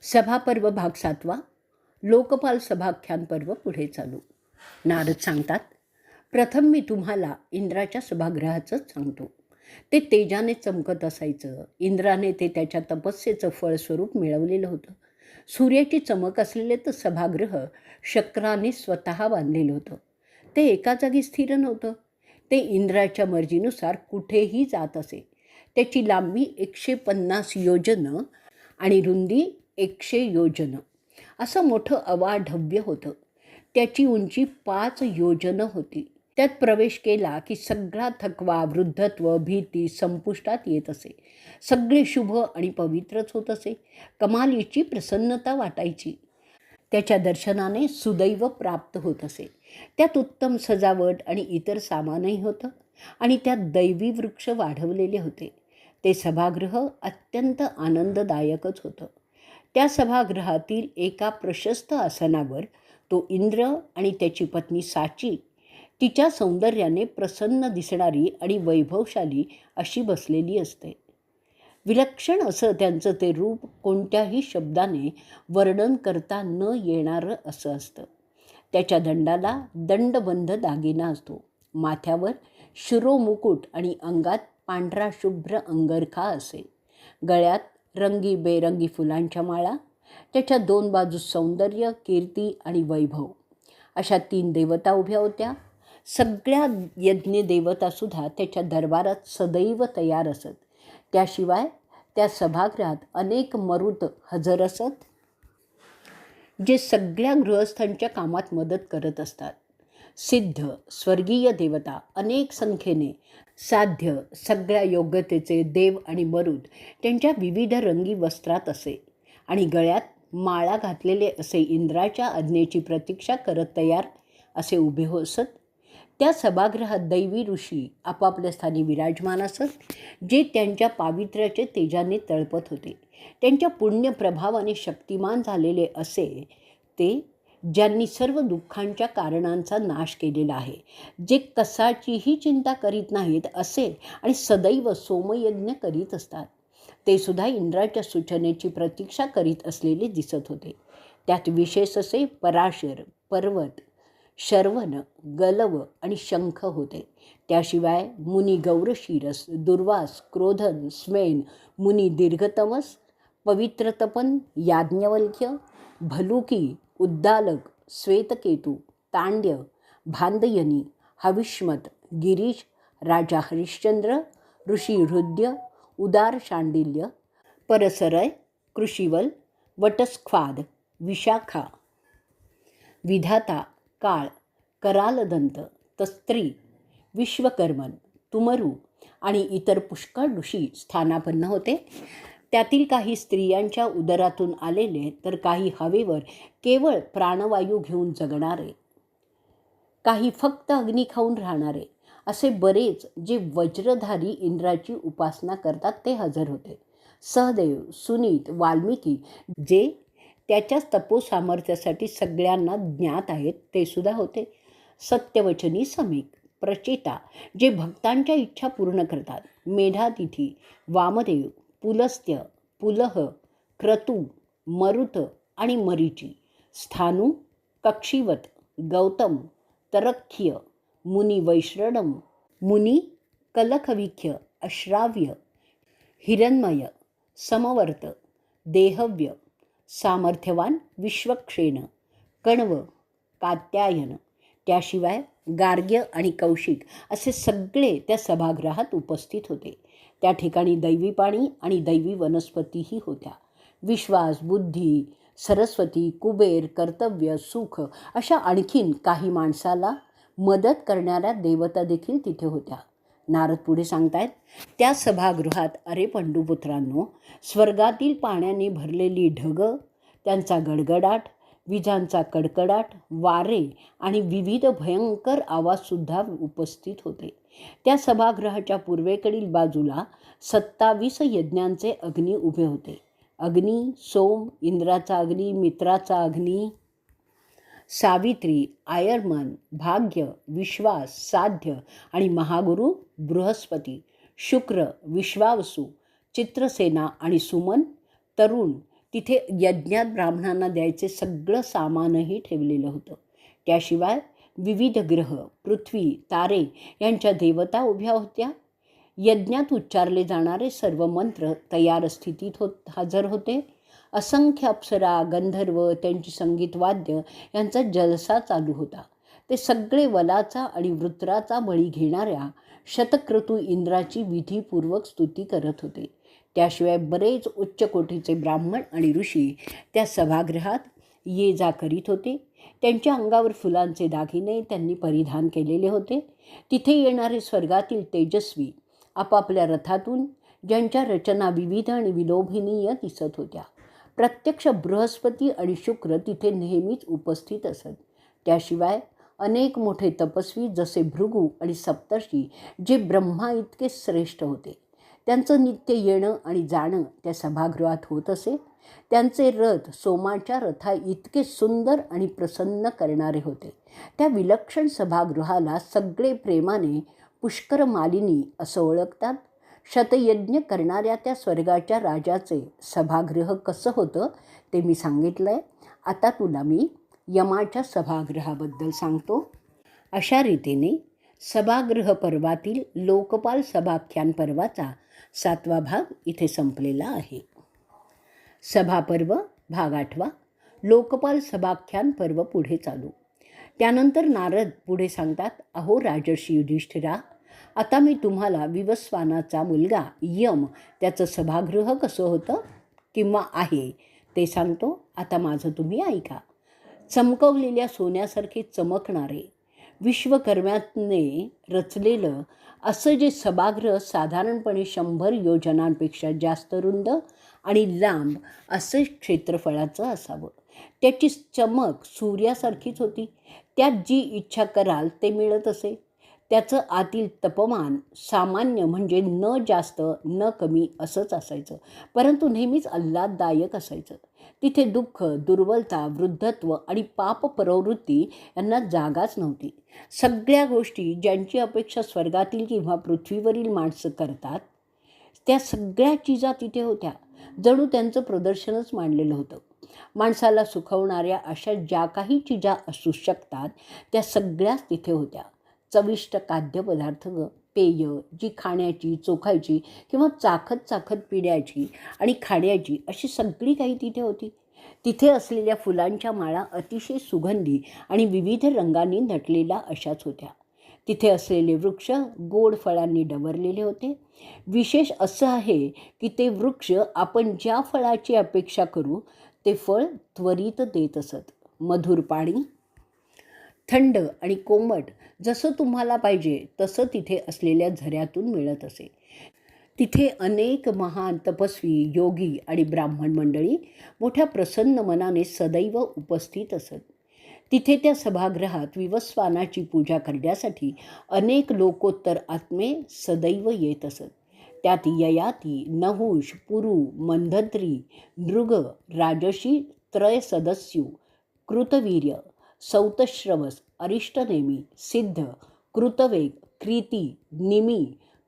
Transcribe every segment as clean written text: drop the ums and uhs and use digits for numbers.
सभापर्व भाग 7वा. लोकपाल सभाख्यान पर्व पुढे चालू. नारद सांगतात, प्रथम मी तुम्हाला इंद्राच्या सभागृहाचंच सांगतो. ते तेजाने चमकत असायचं. इंद्राने ते त्याच्या तपस्येचं फळस्वरूप मिळवलेलं होतं. सूर्याची चमक असलेले तर सभागृह शक्राने स्वतः बांधलेलं होतं. ते एका जागी स्थिर नव्हतं. ते इंद्राच्या मर्जीनुसार कुठेही जात असे. त्याची लांबी 150 योजनं आणि रुंदी 100 योजनं असं मोठं अवाढव्य होतं. त्याची उंची 5 योजनं होती. त्यात प्रवेश केला की सगळा थकवा, वृद्धत्व, भीती संपुष्टात येत असे. सगळे शुभ आणि पवित्रच होत असे. कमालीची प्रसन्नता वाटायची. त्याच्या दर्शनाने सुदैव प्राप्त होत असे. त्यात उत्तम सजावट आणि इतर सामानही होतं आणि त्यात दैवी वृक्ष वाढवलेले होते. ते सभागृह अत्यंत आनंददायकच होतं. त्या सभागृहातील एका प्रशस्त आसनावर तो इंद्र आणि त्याची पत्नी साची तिच्या सौंदर्याने प्रसन्न दिसणारी आणि वैभवशाली अशी बसलेली असते. विलक्षण असं त्यांचं ते रूप कोणत्याही शब्दाने वर्णन करता न येणारं असं असतं. त्याच्या दंडाला दंडबंध दागिना असतो. माथ्यावर शिरोमुकुट आणि अंगात पांढरा शुभ्र अंगरखा असे. गळ्यात रंगीबेरंगी फुलांच्या माळा. त्याच्या 2 बाजूस सौंदर्य, कीर्ती आणि वैभव अशा 3 देवता उभ्या होत्या. सगळ्या यज्ञ देवतासुद्धा त्याच्या दरबारात सदैव तयार असत. त्याशिवाय त्या सभागृहात अनेक मरुत हजर असत, जे सगळ्या गृहस्थांच्या कामात मदत करत असतात. सिद्ध स्वर्गीय देवता अनेक संख्येने, साध्य सगळ्या योग्यतेचे देव आणि मरुद त्यांच्या विविध रंगी वस्त्रात असे आणि गळ्यात माळा घातलेले असे इंद्राच्या आज्ञेची प्रतीक्षा करत तयार असे उभे असत. त्या सभागृहात दैवी ऋषी आपापल्या स्थानी विराजमान असत, जे त्यांच्या पावित्र्याचे तेजाने तळपत होते. त्यांच्या पुण्यप्रभावाने शक्तिमान झालेले असे ते, ज्यांनी सर्व दुःखांच्या कारणांचा नाश केलेला आहे, जे कसाचीही चिंता करीत नाहीत असे आणि सदैव सोमयज्ञ करीत असतात. ते सुद्धा इंद्राच्या सूचनेची प्रतीक्षा करीत असलेले दिसत होते. त्यात विशेष असे पराशर, पर्वत, शर्वण, गलव आणि शंख होते. त्याशिवाय मुनी गौरशिरस, दुर्वास, क्रोधन, स्मेन, मुनी दीर्घतमस, पवित्रतपन, याज्ञवल्क्य, भलुकी, उद्दालक, श्वेतकेतू, तांड्य, भांदयनी, हविष्मत, गिरीश, राजा हरिश्चंद्र, ऋषी हृद्य, उदार शांडिल्य, परसरय, कृषिवल, वटस्ख्वाद, विशाखा, विधाता, काळ, करालदंत, तस्त्री, विश्वकर्मन, तुमरू आणि इतर पुष्कळ ऋषी स्थानापन्न होते. त्यातील काही स्त्रियांच्या उदरातून आलेले, तर काही हवेवर केवळ प्राणवायू घेऊन जगणारे, काही फक्त अग्नी खाऊन राहणारे असे बरेच, जे वज्रधारी इंद्राची उपासना करतात ते हजर होते. सहदेव, सुनीत, वाल्मिकी, जे त्याच्याच तपोसामर्थ्यासाठी सगळ्यांना ज्ञात आहेत, ते सुद्धा होते. सत्यवचनी समीक, प्रचेता, जे भक्तांच्या इच्छा पूर्ण करतात. मेधातिथी, वामदेव, पुलस्त्य, पुलह, क्रतू, मरुत आणि मरीची, स्थाणू, कक्षीवत, गौतम, तरक्ष्य, मुनी वैश्रणम, मुनी कलखविख्य, अश्राव्य, हिरण्मय, समवर्त, देहव्य, सामर्थ्यवान विश्वक्षेण, कण्व, कात्यायन, त्याशिवाय गार्ग्य आणि कौशिक असे सगळे त्या सभागृहात उपस्थित होते. त्या ठिकाणी दैवी पाणी आणि दैवी वनस्पतीही होत्या. विश्वास, बुद्धी, सरस्वती, कुबेर, कर्तव्य, सुख अशा आणखीन काही माणसाला मदत करणाऱ्या देवता देखील तिथे होत्या. नारद पुढे सांगतायत, त्या सभागृहात अरे पंडुपुत्रांनो, स्वर्गातील पाण्याने भरलेली ढगं, त्यांचा गडगडाट, विजांचा कडकडाट, वारे आणि विविध भयंकर आवाजसुद्धा उपस्थित होते. त्या सभागृहाच्या पूर्वेकडील बाजूला 27 यज्ञांचे अग्नी उभे होते. अग्नी, सोम, इंद्राचा अग्नी, मित्राचा अग्नी, सावित्री, आयर्मन, भाग्य, विश्वास, साध्य आणि महागुरु बृहस्पती, शुक्र, विश्वावसु, चित्रसेना आणि सुमन, तरुण, तिथे यज्ञात ब्राह्मणांना द्यायचे सगळं सामानही ठेवलेलं होतं. त्याशिवाय विविध ग्रह, पृथ्वी, तारे यांच्या देवता उभ्या होत्या. यज्ञात उच्चारले जाणारे सर्व मंत्र तयार स्थितीत हजर होते. असंख्य अप्सरा, गंधर्व, त्यांची संगीत वाद्य यांचा जलसा चालू होता. ते सगळे वलाचा आणि वृत्राचा बळी घेणाऱ्या शतक्रतू इंद्राची विधीपूर्वक स्तुती करत होते. त्याशिवाय बरेच उच्च कोटीचे ब्राह्मण आणि ऋषी त्या सभागृहात ये जा करीत होते. त्यांच्या अंगावर फुलांचे दागिने त्यांनी परिधान केलेले होते. तिथे येणारे स्वर्गातील तेजस्वी आपापल्या रथातून, ज्यांच्या रचना विविध आणि विलोभनीय दिसत होत्या. प्रत्यक्ष बृहस्पती आणि शुक्र तिथे नेहमीच उपस्थित असत. त्याशिवाय अनेक मोठे तपस्वी जसे भृगू आणि सप्तर्षी, जे ब्रह्मा इतके श्रेष्ठ होते, त्यांचं नित्य येणं आणि जाणं त्या सभागृहात होत असे. त्यांचे रथ सोमाच्या रथा इतके सुंदर आणि प्रसन्न करणारे होते. त्या विलक्षण सभागृहाला सगळे प्रेमाने पुष्कर मालिनी असं ओळखतात. शतयज्ञ करणाऱ्या त्या स्वर्गाच्या राजाचे सभागृह कसं होतं ते मी सांगितलं आहे. आता तुला मी यमाच्या सभागृहाबद्दल सांगतो. अशा रीतीने सभागृह पर्वातील लोकपाल सभाख्यान पर्वाचा 7वा भाग इथे संपलेला आहे. सभापर्व भाग 8वा, लोकपाल सभाख्यान पर्व पुढे चालू. त्यानंतर नारद पुढे सांगतात, अहो राजर्षी युधिष्ठिरा, आता मी तुम्हाला विवस्वानाचा मुलगा यम त्याचं सभागृह कसं होतं किंवा आहे ते सांगतो. आता माझं तुम्ही ऐका. चमकवलेल्या सोन्यासारखे चमकणारे विश्वकर्म्याने रचलेलं असं जे सभागृह साधारणपणे 100 योजनांपेक्षा जास्त रुंद आणि लांब असं क्षेत्रफळाचं असावं. त्याची चमक सूर्यासारखीच होती. त्यात जी इच्छा कराल ते मिळत असे. त्याचं आतील तापमान सामान्य म्हणजे न जास्त न कमी असंच असायचं, परंतु नेहमीच आल्हाददायक असायचं. तिथे दुःख, दुर्बलता, वृद्धत्व आणि पाप प्रवृत्ती यांना जागाच नव्हती. सगळ्या गोष्टी ज्यांची अपेक्षा स्वर्गातील किंवा पृथ्वीवरील माणसं करतात त्या सगळ्या चिजा तिथे होत्या. जणू त्यांचं प्रदर्शनच मांडलेलं होतं. माणसाला सुखवणाऱ्या अशा ज्या काही चिजा असू शकतात त्या सगळ्याच तिथे होत्या. चविष्ट खाद्यपदार्थ, पेय, जी खाण्याची, चोखायची किंवा चाखत चाखत पिण्याची आणि खाण्याची अशी सगळी काही तिथे होती. तिथे असलेल्या फुलांच्या माळा अतिशय सुगंधी आणि विविध रंगांनी नटलेल्या अशाच होत्या. तिथे असलेले वृक्ष गोड फळांनी डवरलेले होते. विशेष असं आहे की ते वृक्ष आपण ज्या फळाची अपेक्षा करू ते फळ त्वरित देत असत. मधुर पाणी, थंड आणि कोमट जसं तुम्हाला पाहिजे तसं तिथे असलेल्या झऱ्यातून मिळत असे. तिथे अनेक महान तपस्वी, योगी आणि ब्राह्मण मंडळी मोठ्या प्रसन्न मनाने सदैव उपस्थित असत. तिथे त्या सभागृहात विवस्वानाची पूजा करण्यासाठी अनेक लोकोत्तर आत्मे सदैव येत असत. त्यात ययाती, नहुष, पुरु, मंधत्री, नृग, राजशी, त्रय सदस्यू, कृतवीर्य, सौतश्रवस, अरिष्टनेमी, सिद्ध, कृतवेग, क्रीती, निमी,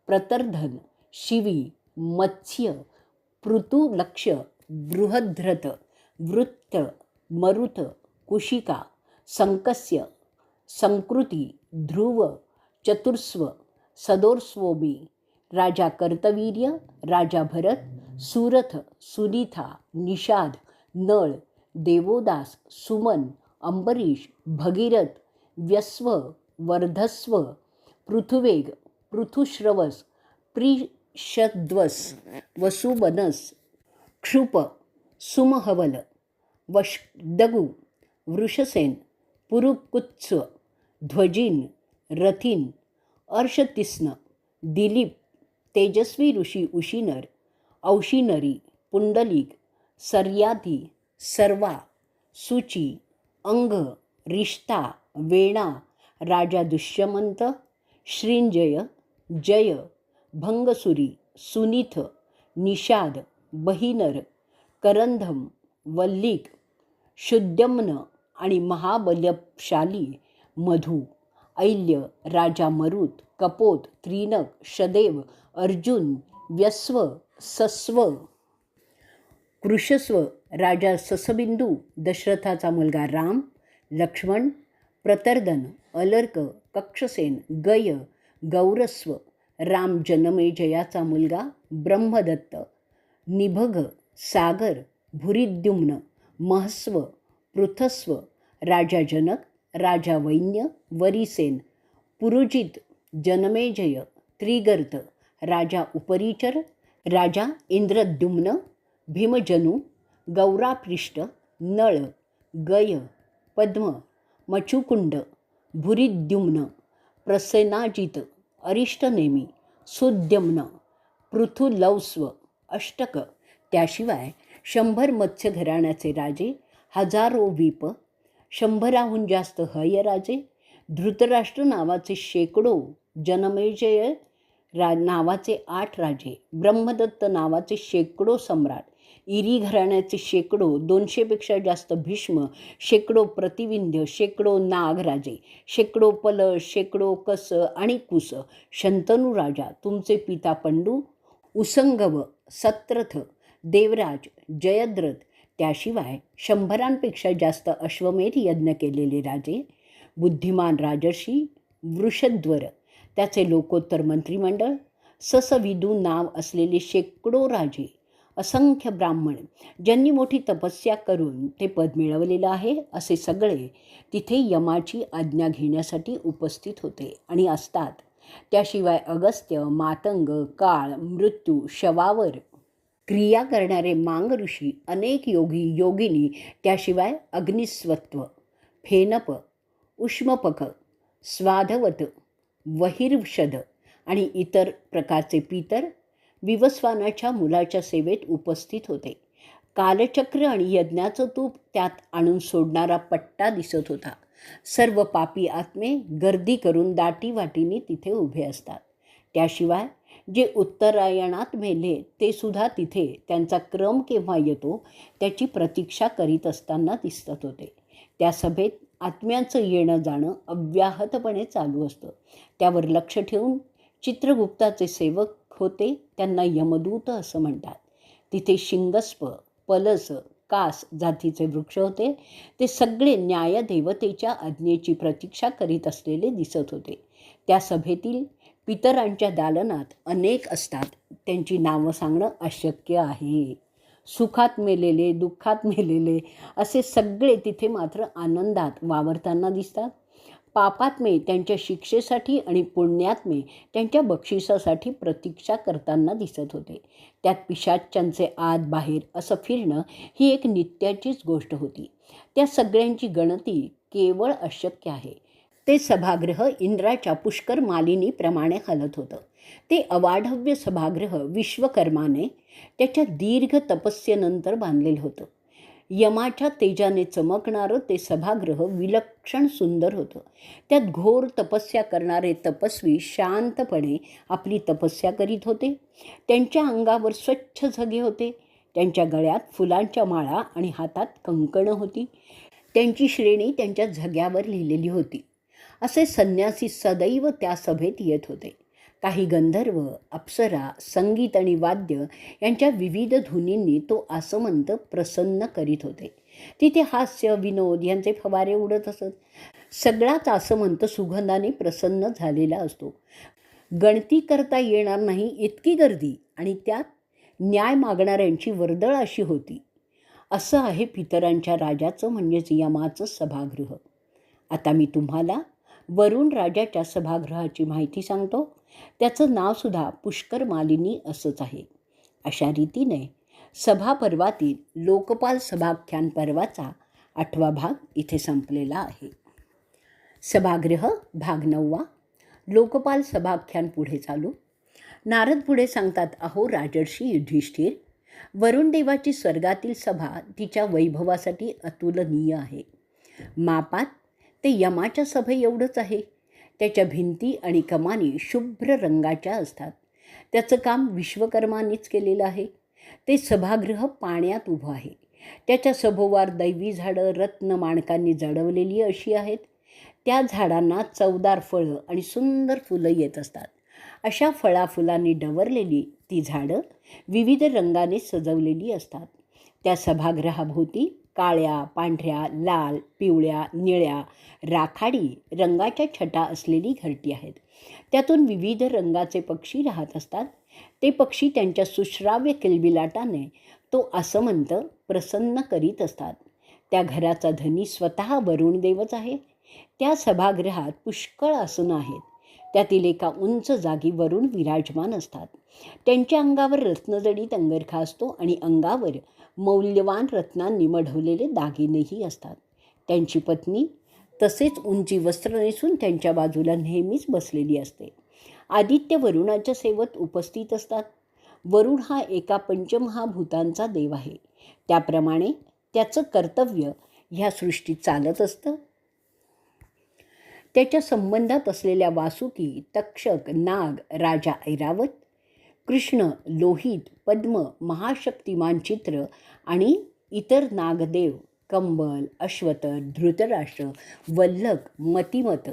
प्रतर्धन, शिवी, मत्स्य, पृथुलक्ष, बृहद्रथ, वृत्त, मरुत, कुशिका, संकस्य, संकृती, ध्रुव, चतुर्स्व, सदोर्स्वोमी, राजा कर्तवीर्य, राजा भरत, सुरथ, सुनीथा, निषाद, नळ, देवोदास, सुमन, अंबरीश, भगीरथ, व्यस्व, वर्धस्व, पृथुवेग, पृथुश्रवस, प्रीषद्वस, वसुबनस, क्षुप, सुमहवल, वष्दगु, वृषसेन, पुरुकुत्स, ध्वजिन, रथिन, अर्षतिस्न, दिलीप, तेजस्वी ऋषी उशीनर, औशीनरी, पुंडलिक, सर्याधी, सर्वा, सुची, अंग, रिष्ता, वेणा, राजा दुष्यमंत, श्रींजय, जय, भंगसुरी, सुनीथ, निषाद, बहिनर, करंधम, वल्लिक, शुद्यम्न आणि महाबलशाली मधु, ऐल्य, राजा मरुत, कपोत, त्रिनक, शदेव, अर्जुन, व्यस्व, सस्व, कृशस्व राजा ससबिंदू, दशरथाचा मुलगा राम, लक्ष्मण, प्रतर्दन, अलर्क, कक्षसेन, गय, गौरस्व, राम जनमेजयाचा मुलगा ब्रह्मदत्त, निभग, सागर, भूरिद्युम्न, महस्व, पृथस्व, राजा जनक, राजा वैन्य, वरीसेन, पुरुजित, जनमेजय, त्रिगर्त, राजा उपरीचर, राजा इंद्रद्युम्न, भीमजनू, गौरापृष्ठ, नळ, गय, पद्म, मचुकुंड, भूरिद्युम्न, प्रसेनाजित, अरिष्टनेमी, सुद्यम्न, पृथुलौस्व, अष्टक. त्याशिवाय 100 मत्स्य घराण्याचे राजे, हजारो वीप, 100हून जास्त हयराजे, धृतराष्ट्र नावाचे शेकडो, जनमेजय नावाचे 8 राजे, ब्रह्मदत्त नावाचे शेकडो सम्राट, इरी घराण्याचे शेकडो, 200पेक्षा जास्त भीष्म, शेकडो प्रतिविंध्य, शेकडो नागराजे, शेकडो पलश, शेकडो कस आणि कुस, शंतनू राजा, तुमचे पिता पंडू, उसंगव, सत्रथ, देवराज, जयद्रथ. त्याशिवाय 100पेक्षा जास्त अश्वमेध यज्ञ केलेले राजे, बुद्धिमान राजर्षी, वृषध्वर, त्याचे लोकोत्तर मंत्रिमंडळ, ससविदू नाव असलेले शेकडो राजे, असंख्य ब्राह्मण, ज्यांनी मोठी तपस्या करून ते पद मिळवलेलं आहे, असे सगळे तिथे यमाची आज्ञा घेण्यासाठी उपस्थित होते आणि असतात. त्याशिवाय अगस्त्य, मातंग, काळ, मृत्यू, शवावर क्रिया करणारे मांग ऋषी, अनेक योगी, योगिनी, त्याशिवाय अग्निस्वत्व, फेनप, उष्मपक, स्वाधवत, वहिर्षद आणि इतर प्रकारचे पितर विवस्वानाच्या मुलाच्या सेवेत उपस्थित होते. कालचक्र आणि यज्ञाचं तूप त्यात आणून सोडणारा पट्टा दिसत होता. सर्व पापी आत्मे गर्दी करून दाटीवाटीने तिथे उभे असतात. त्याशिवाय जे उत्तरायणात मेले ते सुद्धा तिथे त्यांचा क्रम केव्हा येतो त्याची प्रतीक्षा करीत असताना दिसत होते. त्या सभेत आत्म्यांचं येणं जाणं अव्याहतपणे चालू असतं. त्यावर लक्ष ठेवून चित्रगुप्ताचे सेवक होते, त्यांना यमदूत असं म्हणतात. तिथे शिंगस्प, पलस, कास जातीचे वृक्ष होते. ते सगळे न्यायदेवतेच्या आज्ञेची प्रतीक्षा करीत असलेले दिसत होते. त्या सभेतील पितरांच्या दालनात अनेक असतात. त्यांची नावं सांगणं अशक्य आहे. सुखात मेलेले, दुःखात मेलेले असे सगळे तिथे मात्र आनंदात वावरताना दिसतात. पापात्मे त्यांच्या शिक्षेसाठी आणि पुण्यात्मे त्यांच्या बक्षिसासाठी प्रतीक्षा करताना दिसत होते. त्यात पिशाच्यांचे आत बाहेर असं फिरणं ही एक नित्याचीच गोष्ट होती. त्या सगळ्यांची गणती केवळ अशक्य आहे. ते सभागृह इंद्राच्या पुष्कर मालिनीप्रमाणे हलत होतं. ते अवाढव्य सभागृह विश्वकर्माने त्याच्या दीर्घ तपस्येनंतर बांधलेलं होतं. यमाच्या तेजाने चमकणारं ते सभागृह विलक्षण सुंदर होतं. त्यात घोर तपस्या करणारे तपस्वी शांतपणे आपली तपस्या करीत होते. त्यांच्या अंगावर स्वच्छ झगे होते. त्यांच्या गळ्यात फुलांच्या माळा आणि हातात कंकणं होती. त्यांची श्रेणी त्यांच्या झग्यावर लिहिलेली होती. असे संन्यासी सदैव त्या सभेत येत होते. काही गंधर्व, अप्सरा, संगीत आणि वाद्य यांच्या विविध धुनींनी तो आसमंत प्रसन्न करीत होते. तिथे हास्य, विनोद यांचे फवारे उडत असत. सगळाच आसमंत सुगंधाने प्रसन्न झालेला असतो. गणती करता येणार नाही इतकी गर्दी आणि त्यात न्याय मागणाऱ्यांची वर्दळ अशी होती. असं आहे पितरांच्या राजाचं म्हणजेच यमाचं सभागृह. आता मी तुम्हाला वरुण राजाच्या सभागृहाची माहिती सांगतो. त्याचं नावसुद्धा पुष्कर मालिनी असंच आहे. अशा रीतीने सभापर्वातील लोकपाल सभाख्यान पर्वाचा 8वा भाग इथे संपलेला आहे. सभागृह भाग 9. लोकपाल सभाख्यान पुढे चालू. नारद पुढे सांगतात, अहो राजर्षी युधिष्ठिर, वरुण देवाची स्वर्गातील सभा तिच्या वैभवासाठी अतुलनीय आहे. मापात ते यमाच्या सभे एवढंच आहे. त्याच्या भिंती आणि कमानी शुभ्र रंगाच्या असतात. त्याचं काम विश्वकर्मांनीच केलेलं आहे. ते सभागृह पाण्यात उभं आहे. त्याच्या सभोवार दैवी झाडं रत्न माणकांनी जडवलेली अशी आहेत. त्या झाडांना चवदार फळं आणि सुंदर फुलं येत असतात. अशा फळाफुलांनी डवरलेली ती झाडं विविध रंगाने सजवलेली असतात. त्या सभागृहाभोवती काळ्या, पांढऱ्या, लाल, पिवळ्या, निळ्या, राखाडी रंगाच्या छटा असलेली घरटी आहेत. त्यातून विविध रंगाचे पक्षी राहत असतात. ते पक्षी त्यांच्या सुश्राव्य किलबिलाटाने तो आसमंत प्रसन्न करीत असतात. त्या घराचा धनी स्वतः वरुण देवच आहे. त्या सभागृहात पुष्कळ आसनं आहेत. त्यातील एका उंच जागी वरुण विराजमान असतात. त्यांच्या अंगावर रत्नजडीत अंगरखा असतो आणि अंगावर मौल्यवान रत्नांनी मढवलेले दागिनेही असतात. त्यांची पत्नी तसेच उंची वस्त्र नेसून त्यांच्या बाजूला नेहमीच बसलेली असते. आदित्य वरुणाच्या सेवेत उपस्थित असतात. वरुण हा एका पंचमहाभूतांचा देव आहे. त्याप्रमाणे त्याचं कर्तव्य ह्या सृष्टीत चालत असतं. त्याच्या संबंधात असलेल्या वासुकी, तक्षक, नाग, राजा ऐरावत, कृष्ण, लोहित, पद्म, महाशक्तिमान चित्र आणि इतर नागदेव, कंबल, अश्वतर, धृतराष्ट्र, वल्लक, मतिमत,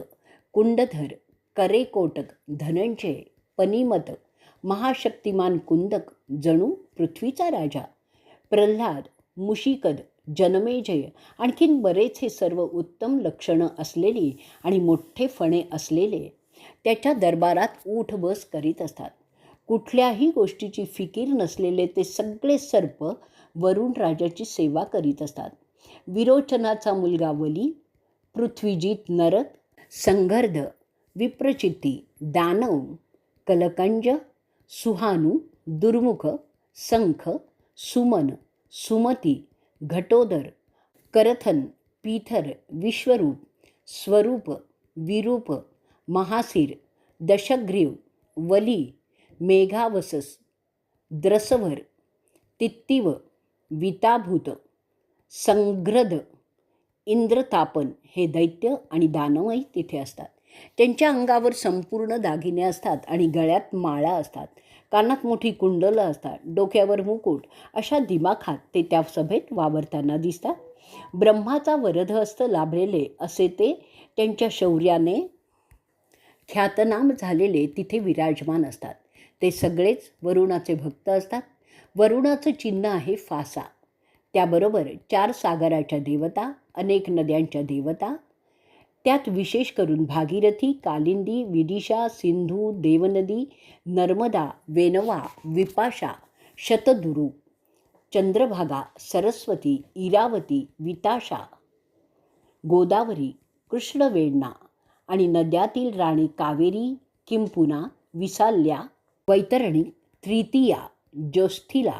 कुंडधर, करेकोटक, धनंजय, पनिमत, महाशक्तिमान कुंदक, जणू पृथ्वीचा राजा, प्रल्हाद, मुशिकद, जनमेजय, आणखीन बरेच हे सर्व उत्तम लक्षणं असलेली आणि मोठे फणे असलेले त्याच्या दरबारात उठ बस करीत असतात. कुठल्याही गोष्टीची फिकीर नसलेले ते सगळे सर्प वरुण राजाची सेवा करीत असतात. विरोचनाचा मुलगा वली, पृथ्वीजीत नरक, संघर्द, विप्रचित्ती, दानव, कलकंज, सुहानू, दुर्मुख, संख, सुमन, सुमती, घटोदर, करथन, पीथर, विश्वरूप, स्वरूप, विरूप, महासीर, दशग्रीव, वली, मेघावसस, द्रसवर, तित्तिव, विताभूत, संघ्रद, इंद्रतापन हे दैत्य आणि दानवही तिथे असतात. त्यांच्या अंगावर संपूर्ण दागिने असतात आणि गळ्यात माळा असतात. कानात मोठी कुंडलं असतात. डोक्यावर मुकुट. अशा दिमाखात ते त्या सभेत वावरताना दिसतात. ब्रह्माचा वरदहस्त लाभलेले असे ते त्यांच्या शौर्याने ख्यातनाम झालेले तिथे विराजमान असतात. ते सगळेच वरुणाचे भक्त असतात. वरुणाचं चिन्ह आहे फासा. त्याबरोबर 4 सागराच्या देवता, अनेक नद्यांच्या देवता, त्यात विशेष करून भागीरथी, कालिंदी, विदिशा, सिंधू, देवनदी, नर्मदा, वेनवा, विपाशा, शतदुरू, चंद्रभागा, सरस्वती, इरावती, विताशा, गोदावरी, कृष्णवेण्णा आणि नद्यातील राणी कावेरी, किंपुना, विसाल्या, वैतरणी, तृतीया, ज्योस्थिला,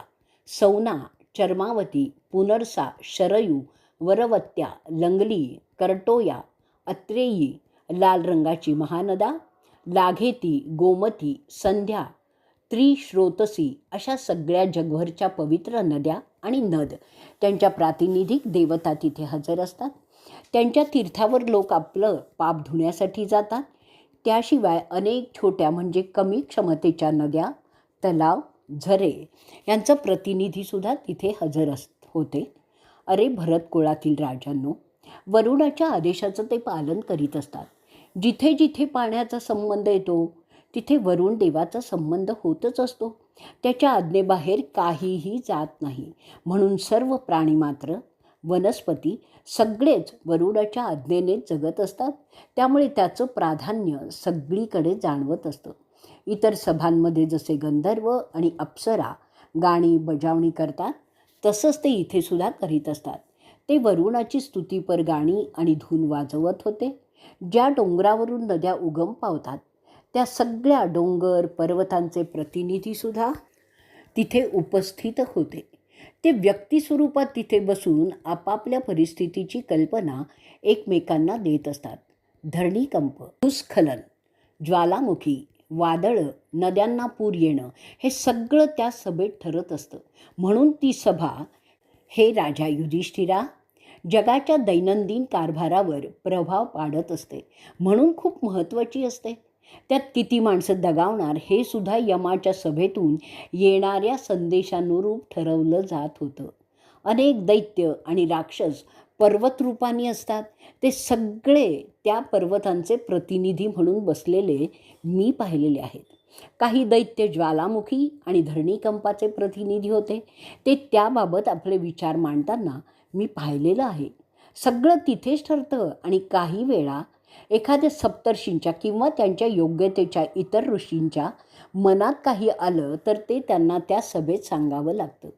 सौना, चर्मावती, पुनर्सा, शरयू, वरवत्या, लंगली, करटोया, अत्रेयी, लाल रंगाची महानदा, लाघेती, गोमती, संध्या, त्रिश्रोतसी अशा सगळ्या जगभरच्या पवित्र नद्या आणि नद त्यांच्या प्रातिनिधिक देवता तिथे हजर असतात. त्यांच्या तीर्थावर लोक आपलं पाप धुण्यासाठी जातात. त्याशिवाय अनेक छोट्या म्हणजे कमी क्षमतेच्या नद्या, तलाव, झरे यांचं प्रतिनिधीसुद्धा तिथे हजर होते. अरे भरत कुळातील राजांनो, वरुणाच्या आदेशाचं ते पालन करीत असतात. जिथे जिथे पाण्याचा संबंध येतो तिथे वरुण देवाचा संबंध होतच असतो. त्याच्या आज्ञेबाहेर काहीही जात नाही. म्हणून सर्व प्राणी मात्र, वनस्पती सगळेच वरुणाच्या आज्ञेने जगत असतात. त्यामुळे त्याचं प्राधान्य सगळीकडे जाणवत असतं. इतर सभांमध्ये जसे गंधर्व आणि अप्सरा गाणी बजावणी करतात तसंच ते इथे सुद्धा करीत असतात. ते वरुणाची स्तुतीपर गाणी आणि धून वाजवत होते. ज्या डोंगरावरून नद्या उगम पावतात त्या सगळ्या डोंगर पर्वतांचे प्रतिनिधीसुद्धा तिथे उपस्थित होते. ते व्यक्तिस्वरूपात तिथे बसून आपापल्या परिस्थितीची कल्पना एकमेकांना देत असतात. धरणीकंप, भूस्खलन, ज्वालामुखी, वादळं, नद्यांना पूर येणं हे सगळं त्या सभेत ठरत असतं. म्हणून ती सभा, हे राजा युधिष्ठिरा, जगाच्या दैनंदिन कारभारावर प्रभाव पाडत असते. म्हणून खूप महत्त्वाची असते. त्यात किती माणसं दगावणार हे सुद्धा यमाच्या सभेतून येणाऱ्या संदेशानुरूप ठरवलं जात होतं. अनेक दैत्य आणि राक्षस पर्वतरूपाने असतात. ते सगळे त्या पर्वतांचे प्रतिनिधी म्हणून बसलेले मी पाहिलेले आहेत. काही दैत्य ज्वालामुखी आणि धरणीकंपाचे प्रतिनिधी होते. ते त्याबाबत आपले विचार मांडताना मी पाहिलेलं आहे. सगळं तिथेच ठरतं आणि काही वेळा एखाद्या सप्तर्षींच्या किंवा त्यांच्या योग्यतेच्या इतर ऋषींच्या मनात काही आलं तर ते त्यांना त्या सभेत सांगावं लागतं.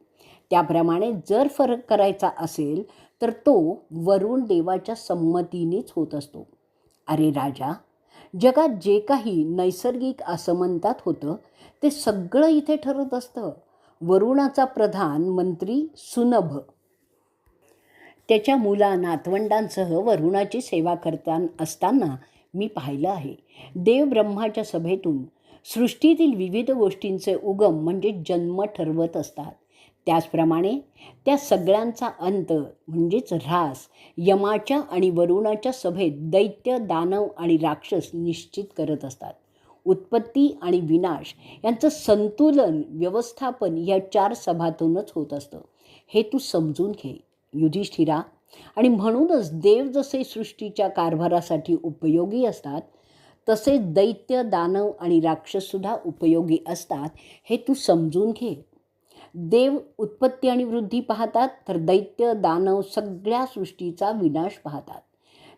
त्याप्रमाणे जर फरक करायचा असेल तर तो वरुण देवाच्या संमतीनेच होत असतो. अरे राजा, जगात जे काही नैसर्गिक असमंतात होतं ते सगळं इथे ठरत असतं. वरुणाचा प्रधान मंत्री सुनभ त्याच्या मुला नातवंडांसह वरुणाची सेवा असताना मी पाहिलं आहे. देव ब्रह्माच्या सभेतून सृष्टीतील विविध गोष्टींचे उगम म्हणजे जन्म ठरवत असतात. त्याचप्रमाणे त्या सगळ्यांचा अंत म्हणजेच ऱ्हास यमाच्या आणि वरुणाच्या सभेत दैत्य, दानव आणि राक्षस निश्चित करत असतात. उत्पत्ती आणि विनाश यांचं संतुलन, व्यवस्थापन या 4 सभातूनच होत असतं. हे तू समजून घे युधिष्ठिरा. आणि म्हणूनच देव जसे सृष्टीच्या कारभारासाठी उपयोगी असतात तसे दैत्य, दानव आणि राक्षससुद्धा उपयोगी असतात, हे तू समजून घे. देव उत्पत्ती आणि वृद्धी पाहतात तर दैत्य, दानव सगळ्या सृष्टीचा विनाश पाहतात.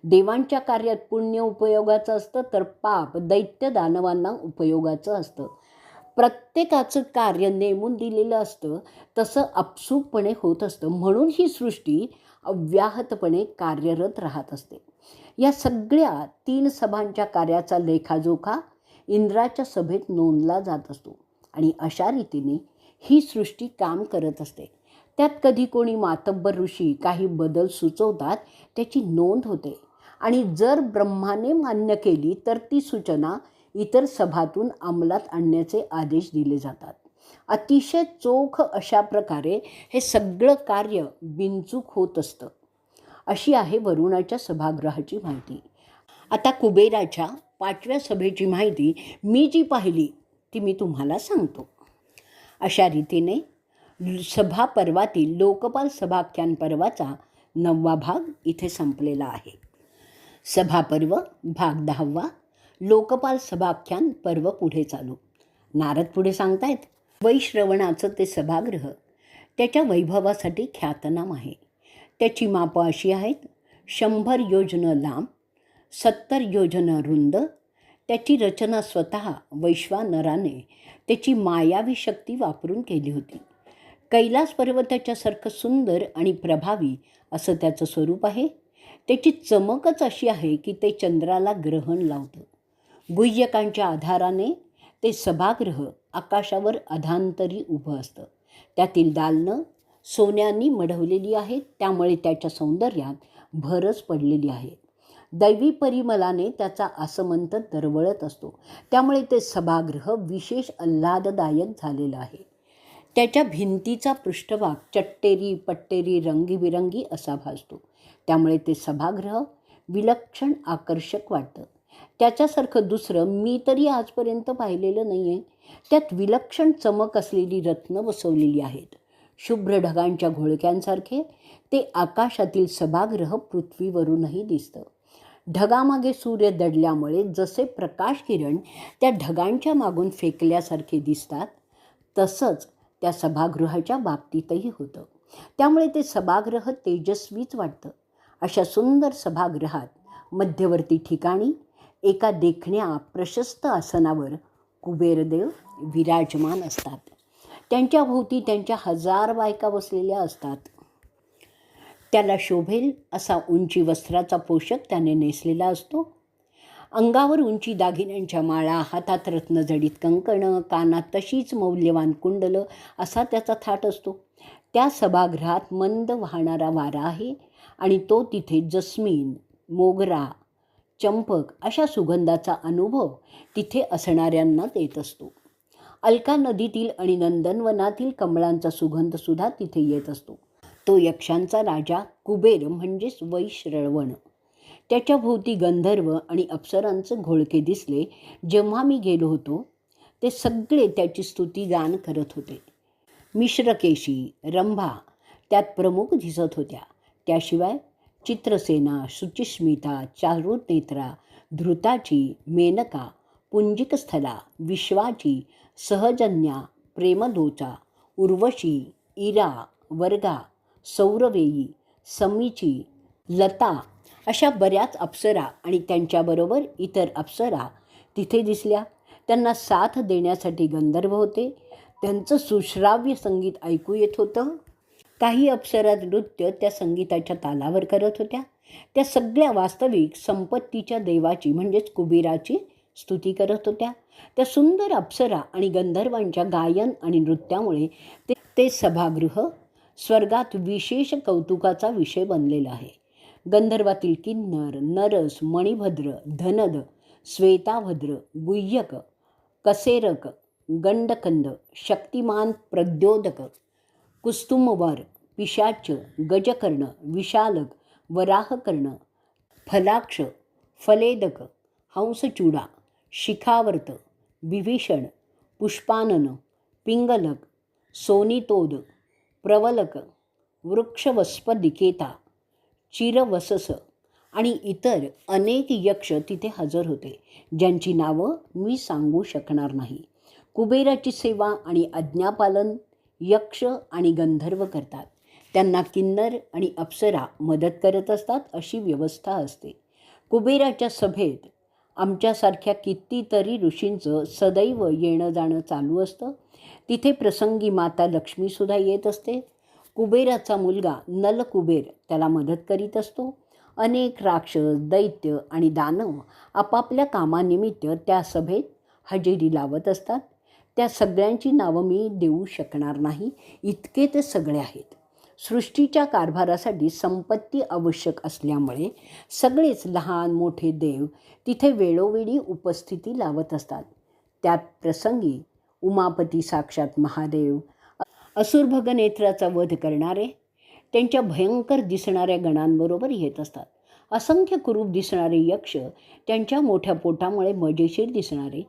देवांच्या कार्यात पुण्य उपयोगाचं असतं तर पाप दैत्य, दानवांना उपयोगाचं असतं. प्रत्येकाचं कार्य नेमून दिलेलं असतं, तसं आपसूकपणे होत असतं. म्हणून ही सृष्टी अव्याहतपणे कार्यरत राहत असते. या सगळ्या 3 सभांच्या कार्याचा लेखाजोखा इंद्राच्या सभेत नोंदला जात असतो आणि अशा रीतीने ही सृष्टी काम करत असते. त्यात कधी कोणी मातब्बर ऋषी काही बदल सुचवतात, त्याची नोंद होते आणि जर ब्रह्माने मान्य केली तर ती सूचना इतर सभातून अंमलात आणण्याचे आदेश दिले जातात. अतिशय चोख अशा प्रकारे हे सगळं कार्य बिनचूक होत असतं. अशी आहे वरुणाच्या सभागृहाची माहिती. आता कुबेराच्या 5व्या सभेची माहिती मी जी पाहिली ती मी तुम्हाला सांगतो. अशा रीतीने सभा पर्वातील लोकपाल सभाख्यान पर्वाचा 9वा भाग इथे संपलेला आहे. सभापर्व भाग 10वा लोकपाल सभाख्यान पर्व पुढे चालू. नारद पुढे सांगतायत, वैश्रवणाचं ते सभागृह त्याच्या वैभवासाठी ख्यातनाम आहे. त्याची मापं अशी आहेत: 100 योजनं लांब, 70 योजनं रुंद. त्याची रचना स्वतः वैश्वानराने त्याची मायावी शक्ती वापरून केली होती. कैलास पर्वताच्यासारखं सुंदर आणि प्रभावी असं त्याचं स्वरूप आहे. त्याची चमकच अशी आहे की ते चंद्राला ग्रहण लावतं. गुह्यकांच्या आधाराने ते सभागृह आकाशावर अधांतरी उभं असतं. त्यातील दालनं सोन्यांनी मढवलेली आहेत, त्यामुळे त्याच्या सौंदर्यात भरच पडलेली आहे. दैवी परिमलाने त्याचा आसमंत दरवळत असतो, त्यामुळे ते सभागृह विशेष आल्हाददायक झालेलं आहे. त्याच्या भिंतीचा पृष्ठभाग चट्टेरी पट्टेरी रंगीबिरंगी असा भासतो, त्यामुळे ते सभागृह विलक्षण आकर्षक वाटतं. त्याच्यासारखं दुसरं मी तरी आजपर्यंत पाहिलेलं नाही आहे. त्यात विलक्षण चमक असलेली रत्नं बसवलेली आहेत. शुभ्र ढगांच्या घोळक्यांसारखे ते आकाशातील सभागृह पृथ्वीवरूनही दिसतं. ढगामागे सूर्य दडल्यामुळे जसे प्रकाश किरण त्या ढगांच्या मागून फेकल्यासारखे दिसतात, तसंच त्या सभागृहाच्या बाबतीतही होतं. त्यामुळे ते सभागृह तेजस्वीच वाटतं. अशा सुंदर सभागृहात मध्यवर्ती ठिकाणी एका देखण्या प्रशस्त आसनावर कुबेरदेव विराजमान असतात. त्यांच्या भोवती त्यांच्या 1000 बायका बसलेल्या असतात. त्याला शोभेल असा उंची वस्त्राचा पोषक त्याने नेसलेला असतो. अंगावर उंची दागिन्यांच्या माळा, हातात रत्नजडित कंकणं, कानात तशीच मौल्यवान कुंडलं असा त्याचा थाट असतो. त्या सभागृहात मंद वाहणारा वारा आहे आणि तो तिथे जस्मीन, मोगरा, चंपक अशा सुगंधाचा अनुभव तिथे असणाऱ्यांना देत असतो. अलका नदीतील आणि नंदनवनातील कमळांचा सुगंधसुद्धा तिथे येत असतो. तो यक्षांचा राजा कुबेर म्हणजेच वैश्रवण. त्याच्या भोवती गंधर्व आणि अप्सरांचे घोळके दिसले. जेव्हा मी गेलो होतो ते सगळे त्याची स्तुतिगान करत होते. मिश्रकेशी, रंभा त्यात प्रमुख दिसत होत्या. त्याशिवाय चित्रसेना, शुचिस्मिता, चारुनेत्रा, धृताची, मेनका, पुंजिकस्थला, विश्वाची, सहजन्या, प्रेमदोचा, उर्वशी, इरा, वर्गा, सौरवेयी, समीची, लता अशा बऱ्याच अप्सरा आणि त्यांच्याबरोबर इतर अप्सरा तिथे दिसल्या. त्यांना साथ देण्यासाठी गंधर्व होते. त्यांचं सुश्राव्य संगीत ऐकू येत होतं. काही अप्सरा नृत्य त्या संगीताच्या तालावर करत होत्या. त्या सगळ्या वास्तविक संपत्तीच्या देवाची म्हणजेच कुबेराची स्तुती करत होत्या. त्या सुंदर अप्सरा आणि गंधर्वांच्या गायन आणि नृत्यामुळे ते सभागृह स्वर्गात विशेष कौतुकाचा विषय बनलेला आहे. गंधर्वातील किन्नर, नरस, मणिभद्र, धनद, श्वेताभद्र, गुह्यक, कसेरक, गंडकंद, शक्तिमान, प्रद्योदक, कुस्तुमवर, पिशाच, गजकर्ण, विशालक, वराहकर्ण, फलाक्ष, फलेदक, हंसचूडा, शिखावर्त, विभीषण, पुष्पानन, पिंगलक, सोनितोद, प्रवलक, वृक्षवस्पदिकेता, चिरवसस आणि इतर अनेक यक्ष तिथे हजर होते, ज्यांची नावं मी सांगू शकणार नाही. कुबेराची सेवा आणि आज्ञापालन यक्ष आणि गंधर्व करतात. त्यांना किन्नर आणि अप्सरा मदत करत असतात अशी व्यवस्था असते. कुबेराच्या सभेत आमच्यासारख्या कितीतरी ऋषींचं सदैव येणं जाणं चालू असतं. तिथे प्रसंगी माता लक्ष्मीसुद्धा येत असते. कुबेराचा मुलगा नलकुबेर त्याला मदत करीत असतो. अनेक राक्षस, दैत्य आणि दानव आपापल्या कामानिमित्त त्या सभेत हजेरी लावत असतात. त्या सगळ्यांची नावं मी देऊ शकणार नाही, इतके ते सगळे आहेत. सृष्टीच्या कारभारासाठी संपत्ती आवश्यक असल्यामुळे सगळेच लहान मोठे देव तिथे वेळोवेळी उपस्थिती लावत असतात. त्यात प्रसंगी उमापती साक्षात महादेव, असुरभगनेत्राचा वध करणारे त्यांच्या भयंकर दिसणाऱ्या गणांबरोबर येत असतात. असंख्य कुरूप दिसणारे यक्ष, त्यांच्या मोठ्या पोटामुळे मजेशीर दिसणारे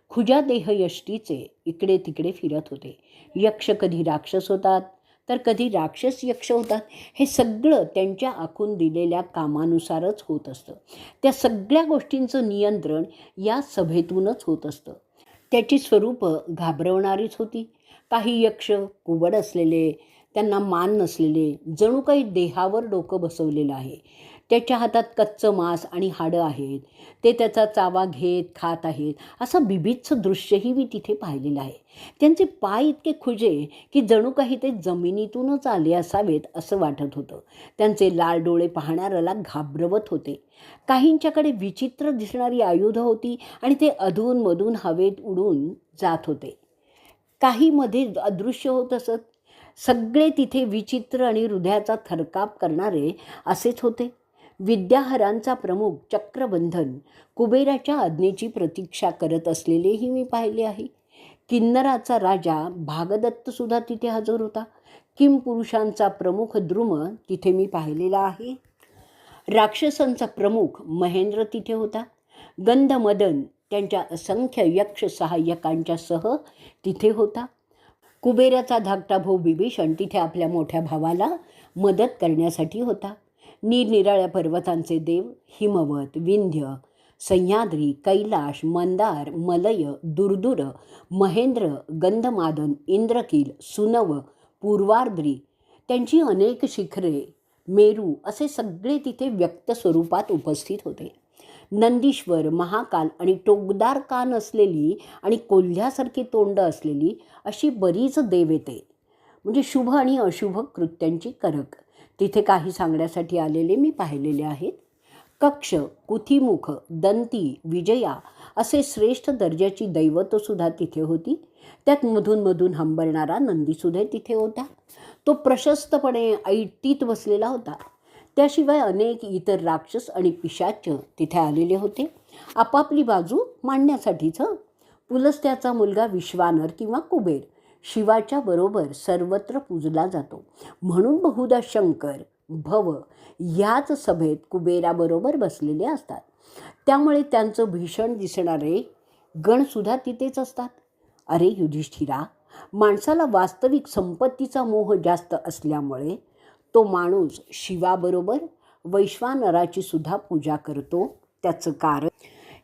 खुजा देहयष्टीचे इकडे तिकडे फिरत होते. यक्ष कधी राक्षस होतात तर कधी राक्षस यक्ष होतात. हे सगळं त्यांच्या आखून दिलेल्या कामानुसारच होत असतं. त्या सगळ्या गोष्टींचं नियंत्रण या सभेतूनच होत असतं. त्याची स्वरूपं घाबरवणारीच होती. काही यक्ष कुबड असलेले, त्यांना मान नसलेले, जणू काही देहावर डोकं बसवलेलं आहे. त्याच्या हातात कच्चं मांस आणि हाडं आहेत. ते त्याचा चावा घेत खात आहेत. असं बिभत्स दृश्यही मी तिथे पाहिलेलं आहे. त्यांचे पाय इतके खुजे की जणू काही ते जमिनीतूनच आले असावेत असं वाटत होतं. त्यांचे लाल डोळे पाहणाऱ्याला घाबरवत होते. काहींच्याकडे विचित्र दिसणारी आयुधं होती आणि ते अधूनमधून हवेत उडून जात होते. काही मध्ये अदृश्य होत असत. सगळे तिथे विचित्र आणि हृदयाचा थरकाप करणारे असेच होते. विद्याहरांचा प्रमुख चक्रबंधन कुबेराच्या आज्ञेची प्रतीक्षा करत असलेलेही मी पाहिले आहे. किन्नराचा राजा भागदत्तसुद्धा तिथे हजर होता. किमपुरुषांचा प्रमुख द्रुम तिथे मी पाहिलेला आहे. राक्षसांचा प्रमुख महेंद्र तिथे होता. गंधमदन त्यांच्या असंख्य यक्ष सहाय्यकांच्या सह तिथे होता. कुबेराचा धाकटा भाऊ विभीषण तिथे आपल्या मोठ्या भावाला मदत करण्यासाठी होता. निरनिराळ्या पर्वतांचे देव हिमवत, विंध्य, सह्याद्री, कैलाश, मंदार, मलय, दुर्दुर, महेंद्र, गंधमादन, इंद्रकील, सुनव, पूर्वार्द्री, त्यांची अनेक शिखरे, मेरू असे सगळे तिथे व्यक्त स्वरूपात उपस्थित होते. नंदीश्वर, महाकाल आणि टोकदार कान असलेली आणि कोल्ह्यासारखी तोंड असलेली अशी बरीच देव येते. म्हणजे शुभ आणि अशुभ कृत्यांची करक तिथे काही सांगण्यासाठी आलेले मी पाहिलेले आहेत. कक्ष, कुथिमुख, दंती, विजया असे श्रेष्ठ दर्जाची दैवतंसुद्धा तिथे होती. त्यात मधून हंबरणारा नंदीसुद्धा तिथे होता. तो प्रशस्तपणे ऐटीत बसलेला होता. त्याशिवाय अनेक इतर राक्षस आणि पिशाच तिथे आलेले होते, आपापली बाजू मांडण्यासाठीच. पुलस्त्याचा मुलगा विश्वानर किंवा कुबेर शिवाच्या बरोबर सर्वत्र पूजला जातो. म्हणून बहुधा शंकर, भव ह्याच सभेत कुबेराबरोबर बसलेले असतात. त्यामुळे त्यांचं भीषण दिसणारे गणसुद्धा तिथेच असतात. अरे युधिष्ठिरा, माणसाला वास्तविक संपत्तीचा मोह जास्त असल्यामुळे तो माणूस शिवाबरोबर वैश्वानराची सुद्धा पूजा करतो. त्याचं कारण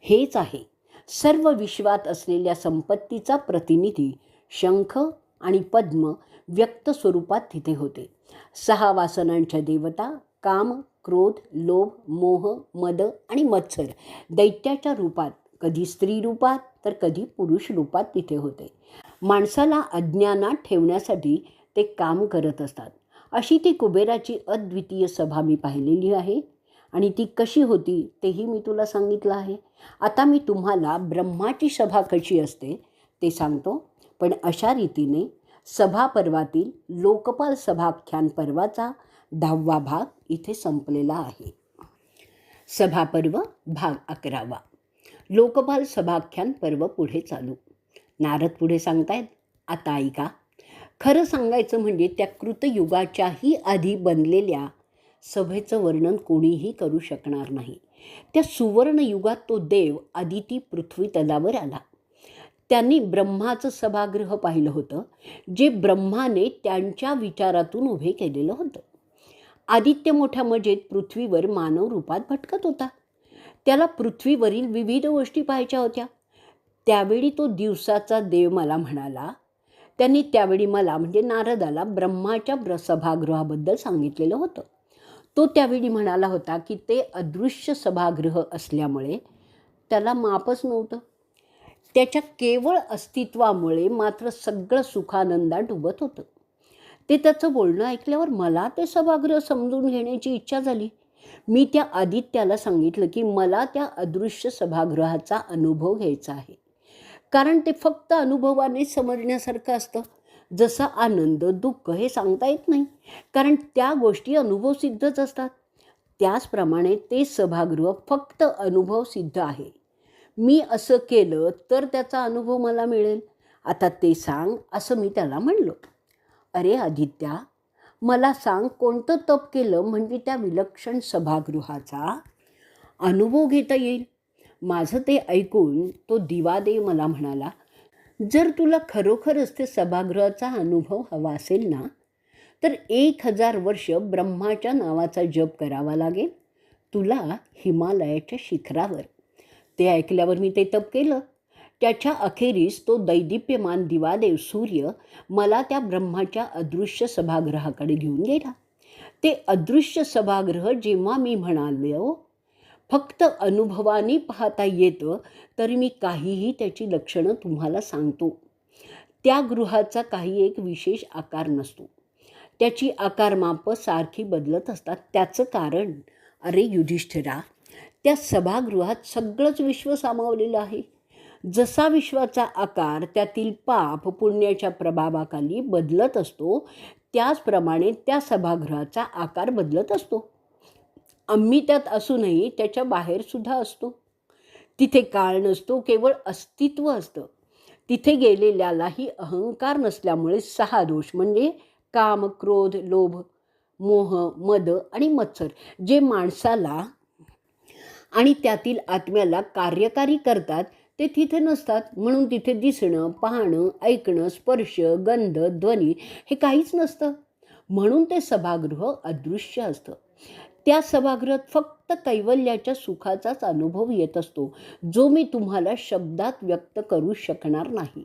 हेच आहे. सर्व विश्वात असलेल्या संपत्तीचा प्रतिनिधी शंख आणि पद्म व्यक्त स्वरूपात तिथे होते. 6 वासनांच्या देवता काम, क्रोध, लोभ, मोह, मद आणि मत्सर दैत्याच्या रूपात, कधी स्त्री रूपात तर कधी पुरुष रूपात तिथे होते. माणसाला अज्ञानात ठेवण्यासाठी ते काम करत असतात. अशी ती कुबेराची अद्वितीय सभा मी पाहिलेली आहे आणि ती कशी होती तेही मी तुला सांगितलं आहे. आता मी तुम्हाला ब्रह्माची सभा कशी असते ते सांगतो. पण अशा रीतीने सभा पर्वातील लोकपाल सभाख्यान पर्वाचा 10वा भाग इथे संपलेला आहे. सभापर्व भाग 11वा. लोकपाल सभाख्यान पर्व पुढे चालू. नारद पुढे सांगतायत, आता ऐका. खरं सांगायचं म्हणजे त्या कृतयुगाच्याही आधी बनलेल्या सभेचं वर्णन कोणीही करू शकणार नाही. त्या सुवर्णयुगात तो देव आदिती पृथ्वी तलावर आला. त्यांनी ब्रह्माचं सभागृह पाहिलं होतं, जे ब्रह्माने त्यांच्या विचारातून उभे केलेलं होतं. आदित्य मोठ्या मजेत पृथ्वीवर मानव रूपात भटकत होता. त्याला पृथ्वीवरील विविध गोष्टी पाहायच्या होत्या. त्यावेळी तो दिवसाचा देव मला म्हणाला. त्यांनी त्यावेळी मला म्हणजे नारदाला ब्रह्माच्या सभागृहाबद्दल सांगितलेलं होतं. तो त्यावेळी म्हणाला होता की ते अदृश्य सभागृह असल्यामुळे त्याला मापच नव्हतं. त्याच्या केवळ अस्तित्वामुळे मात्र सगळं सुखानंदात डुबत होतं. ते त्याचं बोलणं ऐकल्यावर मला ते सभागृह समजून घेण्याची इच्छा झाली. मी त्या आदित्याला सांगितलं की मला त्या अदृश्य सभागृहाचा अनुभव घ्यायचा आहे. कारण ते फक्त अनुभवाने समजण्यासारखं असतं. जसं आनंद, दुःख हे सांगता येत नाही, कारण त्या गोष्टी अनुभवसिद्धच असतात. त्याचप्रमाणे ते सभागृह फक्त अनुभवसिद्ध आहे. मी असं केलं तर त्याचा अनुभव मला मिळेल. आता ते सांग, असं मी त्याला म्हणलो. अरे आदित्या, मला सांग, कोणतं तप केलं म्हणजे त्या विलक्षण सभागृहाचा अनुभव घेता येईल. माझं ते ऐकून तो दिवादेव मला म्हणाला, जर तुला खरोखरच ते सभागृहाचा अनुभव हवा असेल ना, तर 1000 वर्ष ब्रह्माच्या नावाचा जप करावा लागेल तुला हिमालयाच्या शिखरावर. ते ऐकल्यावर मी ते तप केलं. त्याच्या अखेरीस तो दैदिप्यमान दिवादेव सूर्य मला त्या ब्रह्माच्या अदृश्य सभागृहाकडे घेऊन गेला. ते अदृश्य सभागृह जेव्हा मी म्हणालो फक्त अनुभवाने पाहता येतं, तरी मी काहीही त्याची लक्षणं तुम्हाला सांगतो. त्या गृहाचा काही एक विशेष आकार नसतो. त्याची आकारमापं सारखी बदलत असतात. त्याचं कारण, अरे युधिष्ठिरा, त्या सभागृहात सगळंच विश्व सामावलेलं आहे. जसा विश्वाचा आकार त्यातील पाप पुण्याच्या प्रभावाखाली बदलत असतो, त्याचप्रमाणे त्या सभागृहाचा आकार बदलत असतो. आम्ही त्यात असूनही त्याच्या बाहेरसुद्धा असतो. तिथे काळ नसतो, केवळ अस्तित्व असतं. तिथे गेलेल्यालाही अहंकार नसल्यामुळे 6 दोष म्हणजे काम, क्रोध, लोभ, मोह, मद आणि मत्सर जे माणसाला आणि त्यातील आत्म्याला कार्यकारी करतात ते तिथे नसतात. म्हणून तिथे दिसणं, पाहणं, ऐकणं, स्पर्श, गंध, ध्वनी हे काहीच नसतं. म्हणून ते सभागृह अदृश्य असतं. त्या सभागृहात फक्त कैवल्याच्या सुखाचाच अनुभव येत असतो, जो मी तुम्हाला शब्दात व्यक्त करू शकणार नाही.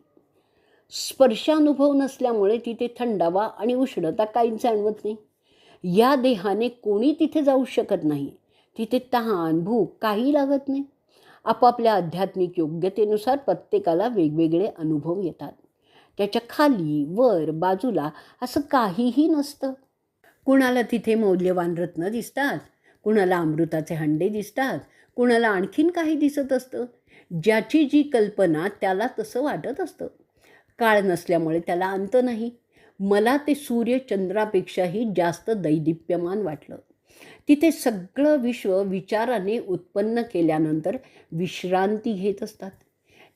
स्पर्शानुभव नसल्यामुळे तिथे थंडावा आणि उष्णता काहीच जाणवत नाही. या देहाने कोणी तिथे जाऊ शकत नाही. तिथे तहान, भूक काही लागत नाही. आपापल्या आध्यात्मिक योग्यतेनुसार प्रत्येकाला वेगवेगळे अनुभव येतात. त्याच्या खाली, वर, बाजूला असं काहीही नसतं. कुणाला तिथे मौल्यवान रत्न दिसतात, कुणाला अमृताचे हंडे दिसतात, कुणाला आणखीन काही दिसत असतं. ज्याची जी कल्पना त्याला तसं वाटत असतं. काळ नसल्यामुळे त्याला अंत नाही. मला ते सूर्य चंद्रापेक्षाही जास्त दैदिप्यमान वाटलं. तिथे सगळं विश्व विचाराने उत्पन्न केल्यानंतर विश्रांती घेत असतात.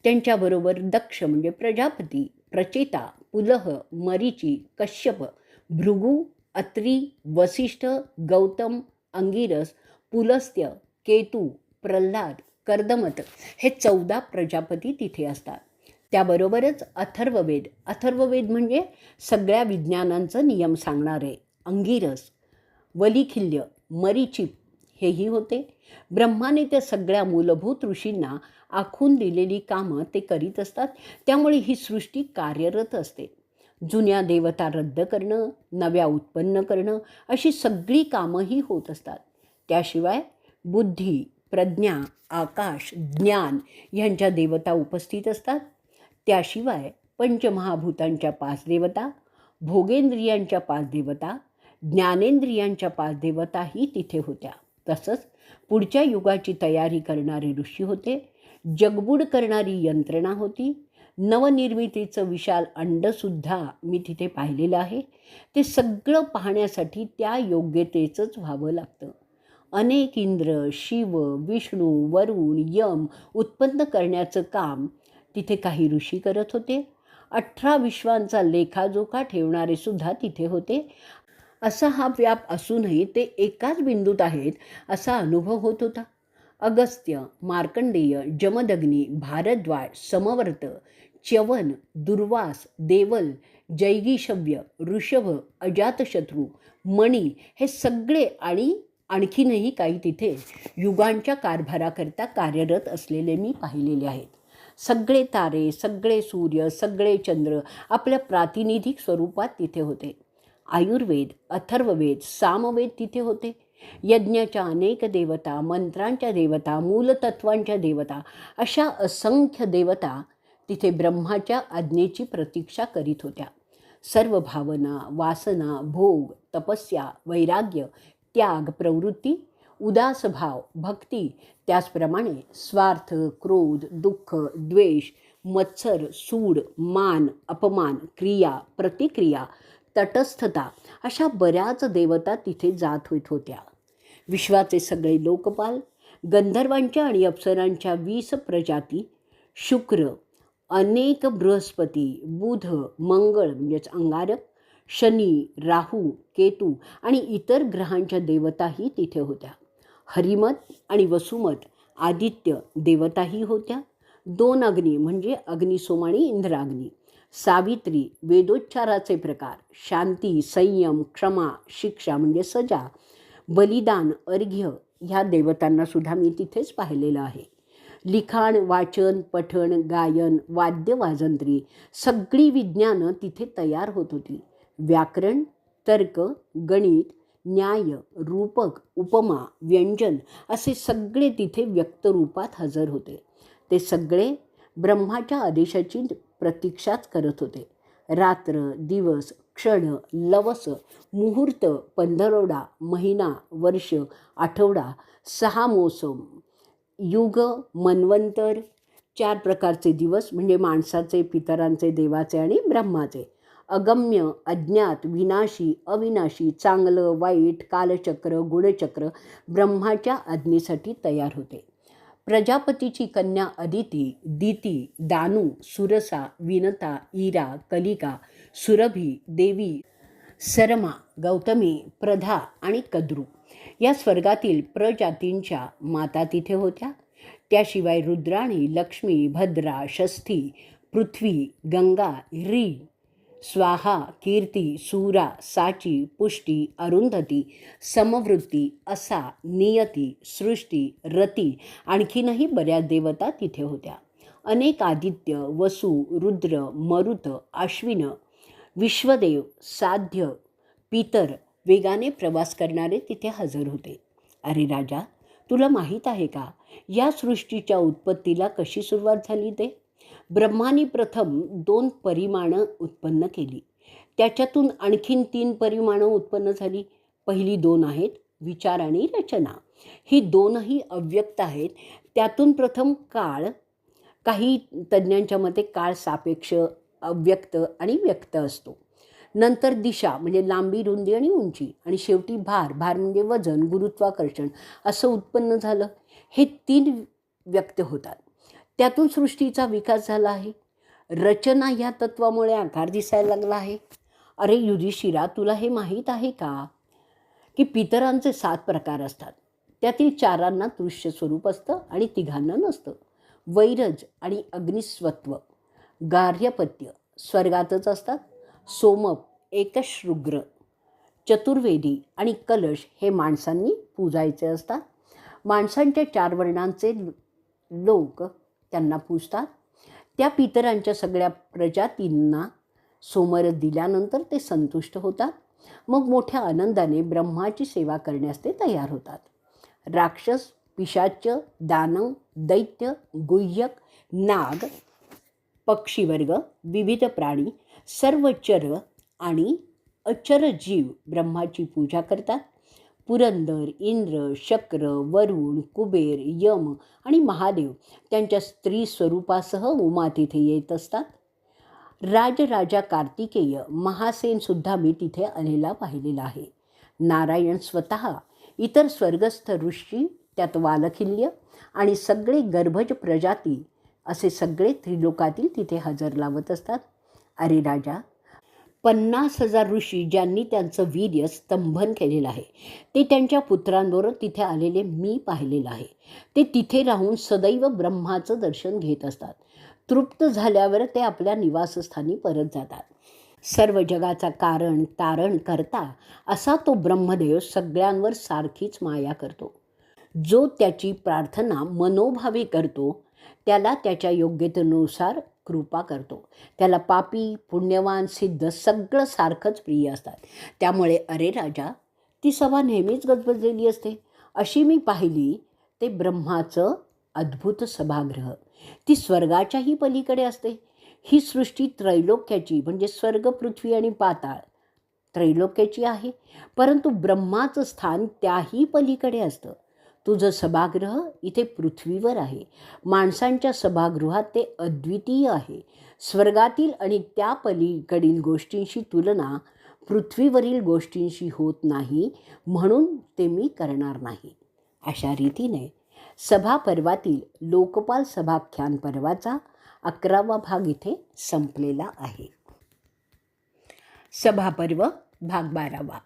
त्यांच्याबरोबर दक्ष म्हणजे प्रजापती, प्रचेता, पुलह, मरीची, कश्यप, भृगु, अत्री, वसिष्ठ, गौतम, अंगिरस, पुलस्त्य, केतू, प्रल्हाद, कर्दमत हे 14 प्रजापती तिथे असतात. त्याबरोबरच अथर्ववेद. अथर्ववेद म्हणजे सगळ्या विज्ञानांचं नियम सांगणारे अंगिरस, वलिखिल्य, मरीची हेही होते. ब्रह्माने त्या सगळ्या मूलभूत ऋषींना आखून दिलेली कामं ते करीत असतात. त्यामुळे ही सृष्टी कार्यरत असते. जुन्या देवता रद्द करणं, नव्या उत्पन्न करणं अशी सगळी कामंही होत असतात. त्याशिवाय बुद्धी, प्रज्ञा, आकाश, ज्ञान ह्यांच्या देवता उपस्थित असतात. त्याशिवाय पंचमहाभूतांच्या 5 देवता, भोगेंद्रियांच्या 5 देवता, ज्ञानेंद्रियांच्या 5 देवताही तिथे होत्या. तसंच पुढच्या युगाची तयारी करणारे ऋषी होते. जगबूड करणारी यंत्रणा होती. नवनिर्मितीचं विशाल अंडसुद्धा मी तिथे पाहिलेलं आहे. ते सगळं पाहण्यासाठी त्या योग्यतेचंच व्हावं लागतं. अनेक इंद्र, शिव, विष्णू, वरुण, यम उत्पन्न करण्याचं काम तिथे काही ऋषी करत होते. 18 विश्वांचा लेखाजोखा ठेवणारे सुद्धा तिथे होते. असा हा व्याप असूनही ते एकाच बिंदूत आहेत असा अनुभव होत होता. अगस्त्य, मार्कंडेय, जमदग्नी, भारद्वाज, समवर्त, च्यवन, दुर्वास, देवल, जैगीषव्य, ऋषभ, अजातशत्रू, मणी हे सगळे आणि आणखीनही काही तिथे युगांच्या कारभाराकरता कार्यरत असलेले मी पाहिलेले आहेत. सगळे तारे, सगळे सूर्य, सगळे चंद्र आपल्या प्रातिनिधिक स्वरूपात तिथे होते. आयुर्वेद, अथर्ववेद, सामवेद तिथे होते. यज्ञाच्या अनेक देवता, मंत्रांच्या देवता, मूलतत्वांच्या देवता अशा असंख्य देवता तिथे ब्रह्माच्या आज्ञेची प्रतीक्षा करीत होत्या. सर्व भावना, वासना, भोग, तपस्या, वैराग्य, त्याग, प्रवृत्ती, उदासभाव, भक्ती, त्याचप्रमाणे स्वार्थ, क्रोध, दुःख, द्वेष, मत्सर, सूड, मान, अपमान, क्रिया, प्रतिक्रिया, तटस्थता अशा बऱ्याच देवता तिथे जात होत्या. विश्वाचे सगळे लोकपाल, गंधर्वांच्या आणि अप्सरांच्या 20 प्रजाती, शुक्र, अनेक बृहस्पती, बुध, मंगळ म्हणजेच अंगारक, शनी, राहू, केतू आणि इतर ग्रहांच्या देवताही तिथे होत्या. हरिमत आणि वसुमत आदित्य देवताही होत्या. 2 अग्नी म्हणजे अग्निसोम आणि इंद्राग्नी, सावित्री, वेदोच्चाराचे प्रकार, शांती, संयम, क्षमा, शिक्षा म्हणजे सजा, बलिदान, अर्घ्य ह्या देवतांनासुद्धा मी तिथेच पाहिलेलं आहे. लिखाण, वाचन, पठण, गायन, वाद्य, वाजंत्री सगळी विज्ञानं तिथे तयार होत होती. व्याकरण, तर्क, गणित, न्याय, रूपक, उपमा, व्यंजन असे सगळे तिथे व्यक्तरूपात हजर होते. ते सगळे ब्रह्माच्या आदेशाची प्रतीक्षाच करत होते. रात्र, दिवस, क्षण, लवस, मुहूर्त, पंधरवडा, महिना, वर्ष, आठवडा, 6 मोसम, युग, मन्वंतर, 4 प्रकारचे दिवस म्हणजे माणसाचे, पितरांचे, देवाचे आणि ब्रह्माचे, अगम्य, अज्ञात, विनाशी, अविनाशी, चांगलं, वाईट, कालचक्र, गुणचक्र ब्रह्माच्या आज्ञेसाठी तयार होते. प्रजापतीची कन्या अदिती, दिती, दानू, सुरसा, विनता, ईरा, कलिका, सुरभी, देवी, सरमा, गौतमी, प्रधा आणि कद्रू या स्वर्गातील प्रजातींच्या माता तिथे होत्या. त्याशिवाय रुद्राणी, लक्ष्मी, भद्रा, षष्ठी, पृथ्वी, गंगा, री, स्वाहा, कीर्ती, सूरा, साची, पुष्टी, अरुंधती, समवृत्ती, असा, नियती, सृष्टी, रती आणखीनही बऱ्याच देवता तिथे होत्या. अनेक आदित्य, वसु, रुद्र, मरुत, अश्विन, विश्वदेव, साध्य, पितर वेगाने प्रवास करणारे तिथे हजर होते. अरे राजा, तुला माहीत आहे का या सृष्टीच्या उत्पत्तीला कशी सुरुवात झाली ते? ब्रह्माने प्रथम 2 परिमाणं उत्पन्न केली. त्याच्यातून आणखीन 3 परिमाणं उत्पन्न झाली. पहिली 2 आहेत विचार आणि रचना. ही 2ही अव्यक्त आहेत. त्यातून प्रथम काळ, काही तज्ज्ञांच्या मते काळ सापेक्ष, अव्यक्त आणि व्यक्त असतो. नंतर दिशा म्हणजे लांबी, रुंदी आणि उंची, आणि शेवटी भार, भार म्हणजे वजन, गुरुत्वाकर्षण असं उत्पन्न झालं. हे 3 व्यक्त होतात. त्यातून सृष्टीचा विकास झाला आहे. रचना ह्या तत्वामुळे आकार दिसायला लागला आहे. अरे युधिष्ठिरा, तुला हे माहीत आहे का की पितरांचे 7 प्रकार असतात. त्यातील 4 दृश्य स्वरूप असतं आणि 3 नसतं. वैरज आणि अग्निस्वत्व, गार्हपत्य स्वर्गातच असतात. सोमप, एकशृग्र, चतुर्वेदी आणि कलश हे माणसांनी पूजायचे असतात. माणसांच्या 4 वर्णांचे लोक त्यांना पूजतात. त्या पितरांच्या सगळ्या प्रजातींना सोमरस दिल्यानंतर ते संतुष्ट होतात. मग मोठ्या आनंदाने ब्रह्माची सेवा करण्यास ते तयार होतात. राक्षस, पिशाच्य, दानव, दैत्य, गुह्यक, नाग, पक्षीवर्ग, विविध प्राणी, सर्व चर आणि अचर जीव ब्रह्माची पूजा करतात. पुरंदर, इंद्र, शक्र, वरुण, कुबेर, यम आणि महादेव त्यांच्या स्त्री स्वरूपासह उमा तिथे येत असतात. राजराजा कार्तिकेय महासेनसुद्धा मी तिथे आलेला पाहिलेला आहे. नारायण स्वतः, इतर स्वर्गस्थ ऋषी, त्यात वालखिल्य आणि सगळे गर्भज प्रजाती असे सगळे त्रिलोकातील तिथे हजर लावत असतात. अरे राजा, 50,000 ऋषी ज्यांनी त्यांचं वीर्य स्तंभन केलेलं आहे ते त्यांच्या पुत्रांबरोबर तिथे आलेले मी पाहिलेलं आहे. ते तिथे राहून सदैव ब्रह्माचं दर्शन घेत असतात. तृप्त झाल्यावर ते आपल्या निवासस्थानी परत जातात. सर्व जगाचा कारण तारण करता असा तो ब्रह्मदेव सगळ्यांवर सारखीच माया करतो. जो त्याची प्रार्थना मनोभावे करतो त्याला त्याच्या योग्यतेनुसार कृपा करतो. त्याला पापी, पुण्यवान, सिद्ध सगळं सारखंच प्रिय असतात. त्यामुळे अरे राजा, ती सभा नेहमीच गजबजलेली असते. अशी मी पाहिली ते ब्रह्माचं अद्भुत सभागृह. ती स्वर्गाच्याही पलीकडे असते. ही सृष्टी त्रैलोक्याची म्हणजे स्वर्ग, पृथ्वी आणि पाताळ त्रैलोक्याची आहे, परंतु ब्रह्माचं स्थान त्याही पलीकडे असतं. तुझं सभागृह इथे पृथ्वीवर आहे. माणसांच्या सभागृहात ते अद्वितीय आहे. स्वर्गातील आणि त्या पलीकडील गोष्टींशी तुलना पृथ्वीवरील गोष्टींशी होत नाही, म्हणून ते मी करणार नाही. अशा रीतीने सभापर्वातील लोकपाल सभाख्यान पर्वाचा 11वा भाग इथे संपलेला आहे. सभापर्व भाग 12वा.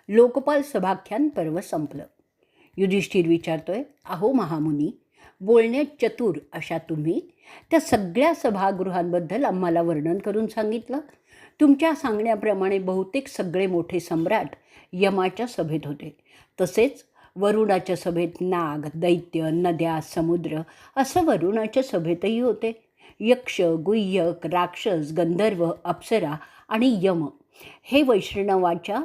लोकपाल सभाख्यान पर्व संपलं. युधिष्ठिर विचारतोय, अहो महामुनी, बोलण्यात चतुर अशा तुम्ही त्या सगळ्या सभागृहांबद्दल आम्हाला वर्णन करून सांगितलं. तुमच्या सांगण्याप्रमाणे बहुतेक सगळे मोठे सम्राट यमाच्या सभेत होते. तसेच वरुणाच्या सभेत नाग, दैत्य, नद्या, समुद्र असं वरुणाच्या सभेतही होते. यक्ष, गुह्यक, राक्षस, गंधर्व, अप्सरा आणि यम हे वैष्णवाच्या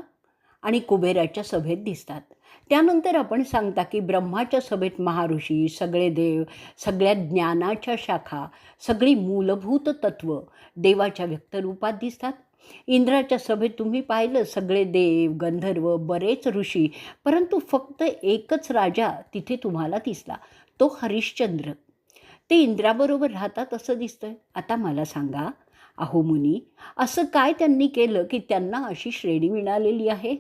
आणि कुबेराच्या सभेत दिसतात. त्यानंतर आपण सांगता की ब्रह्माच्या सभेत महाऋषी, सगळे देव, सगळ्या ज्ञानाच्या शाखा, सगळी मूलभूत तत्व देवाच्या व्यक्तरूपात दिसतात. इंद्राच्या सभेत तुम्ही पाहिलं सगळे देव, गंधर्व, बरेच ऋषी, परंतु फक्त एकच राजा तिथे तुम्हाला दिसला, तो हरिश्चंद्र. ते इंद्राबरोबर राहतात असं दिसतंय. आता मला सांगा अहो मुनी, असं काय त्यांनी केलं की त्यांना अशी श्रेणी मिळालेली आहे?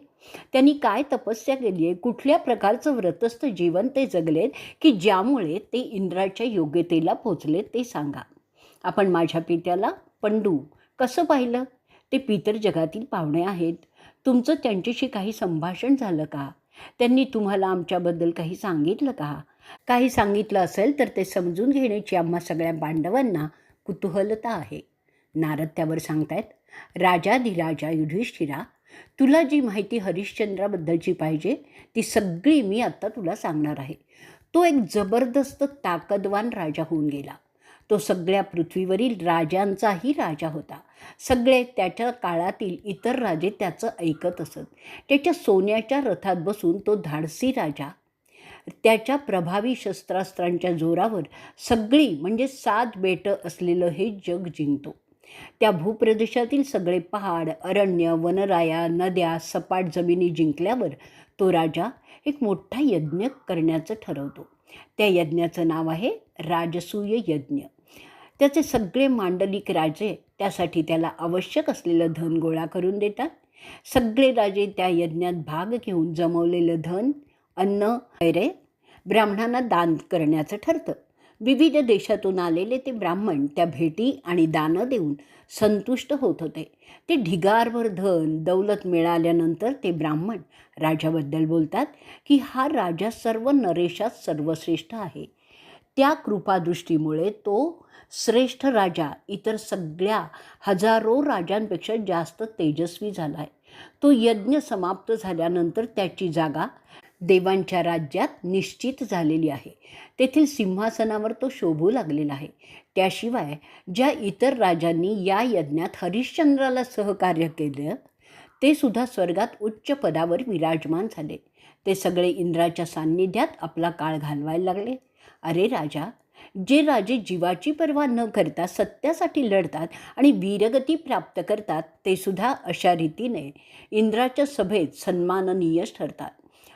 त्यांनी काय तपस्या केली आहे? कुठल्या प्रकारचं व्रतस्थ जीवन ते जगलेत की ज्यामुळे ते इंद्राच्या योग्यतेला पोचलेत ते सांगा. आपण माझ्या पित्याला पंडू कसं पाहिलं? ते पितर जगातील पाहुणे आहेत. तुमचं त्यांच्याशी काही संभाषण झालं का? त्यांनी तुम्हाला आमच्याबद्दल काही सांगितलं का? काही सांगितलं असेल तर ते समजून घेण्याची आम्हा सगळ्या पांडवांना कुतूहलता आहे. नारद त्यावर सांगतायत, राजाधिराजा युधिष्ठिरा, तुला जी माहिती हरिश्चंद्राबद्दलची पाहिजे ती सगळी मी आत्ता तुला सांगणार आहे. तो एक जबरदस्त ताकदवान राजा होऊन गेला. तो सगळ्या पृथ्वीवरील राजांचाही राजा होता. सगळे त्याच्या काळातील इतर राजे त्याचं ऐकत असत. त्याच्या सोन्याच्या रथात बसून तो धाडसी राजा त्याच्या प्रभावी शस्त्रास्त्रांच्या जोरावर सगळी म्हणजे 7 बेटं असलेलं हे जग जिंकतो. त्या भूप्रदेशातील सगळे पहाड, अरण्य, वनराया, नद्या, सपाट जमिनी जिंकल्यावर तो राजा एक मोठा यज्ञ करण्याचं ठरवतो. त्या यज्ञाचं नाव आहे राजसूय यज्ञ. त्याचे सगळे मांडलिक राजे त्यासाठी त्याला आवश्यक असलेलं धन गोळा करून देतात. सगळे राजे त्या यज्ञात भाग घेऊन जमवलेलं धन, अन्न, पैरे ब्राह्मणांना दान करण्याचं ठरतं. विविध देशातून आलेले ते ब्राह्मण त्या भेटी आणि दानं देऊन संतुष्ट होत होते. ते ढिगारभर धन दौलत मिळाल्यानंतर ते ब्राह्मण राजाबद्दल बोलतात की हा राजा सर्व नरेशात सर्वश्रेष्ठ आहे. त्या कृपादृष्टीमुळे तो श्रेष्ठ राजा इतर सगळ्या हजारो राजांपेक्षा जास्त तेजस्वी झाला आहे. तो यज्ञ समाप्त झाल्यानंतर त्याची जागा देवांच्या राज्यात निश्चित झालेली आहे. तेथील सिंहासनावर तो शोभू लागलेला आहे. त्याशिवाय ज्या इतर राजांनी या यज्ञात हरिश्चंद्राला सहकार्य केलं ते सुद्धा स्वर्गात उच्च पदावर विराजमान झाले. ते सगळे इंद्राच्या सान्निध्यात आपला काळ घालवायला लागले. अरे राजा, जे राजे जीवाची पर्वा न करता सत्यासाठी लढतात आणि वीरगती प्राप्त करतात ते सुद्धा अशा रीतीने इंद्राच्या सभेत सन्माननीयच ठरतात.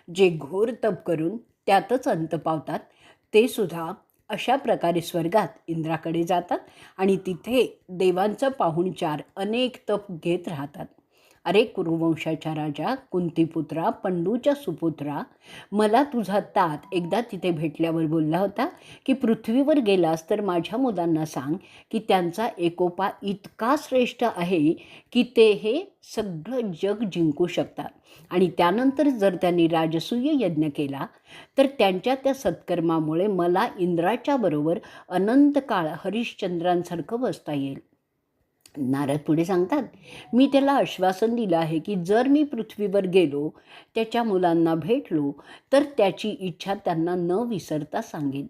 जे घोर तप करून त्यातच अंत पावतात ते सुद्धा अशा प्रकारे स्वर्गात इंद्राकडे जातात आणि तिथे देवांचा पाहुणचार अनेक तप घेत राहतात. अरे कुरुवंशाच्या राजा, कुंतीपुत्रा, पंडूच्या सुपुत्रा, मला तुझा तात एकदा तिथे भेटल्यावर बोलला होता की पृथ्वीवर गेलास तर माझ्या मुलांना सांग की त्यांचा एकोपा इतका श्रेष्ठ आहे की ते हे सगळं जग जिंकू शकतात. आणि त्यानंतर जर त्यांनी राजसूय यज्ञ केला तर त्यांच्या त्या सत्कर्मामुळे मला इंद्राच्या बरोबर अनंत काळ हरिश्चंद्रांसारखं बसता येईल. नारद पुढे सांगतात, मी त्याला आश्वासन दिलं आहे की जर मी पृथ्वीवर गेलो, त्याच्या मुलांना भेटलो तर त्याची इच्छा त्यांना न विसरता सांगेन.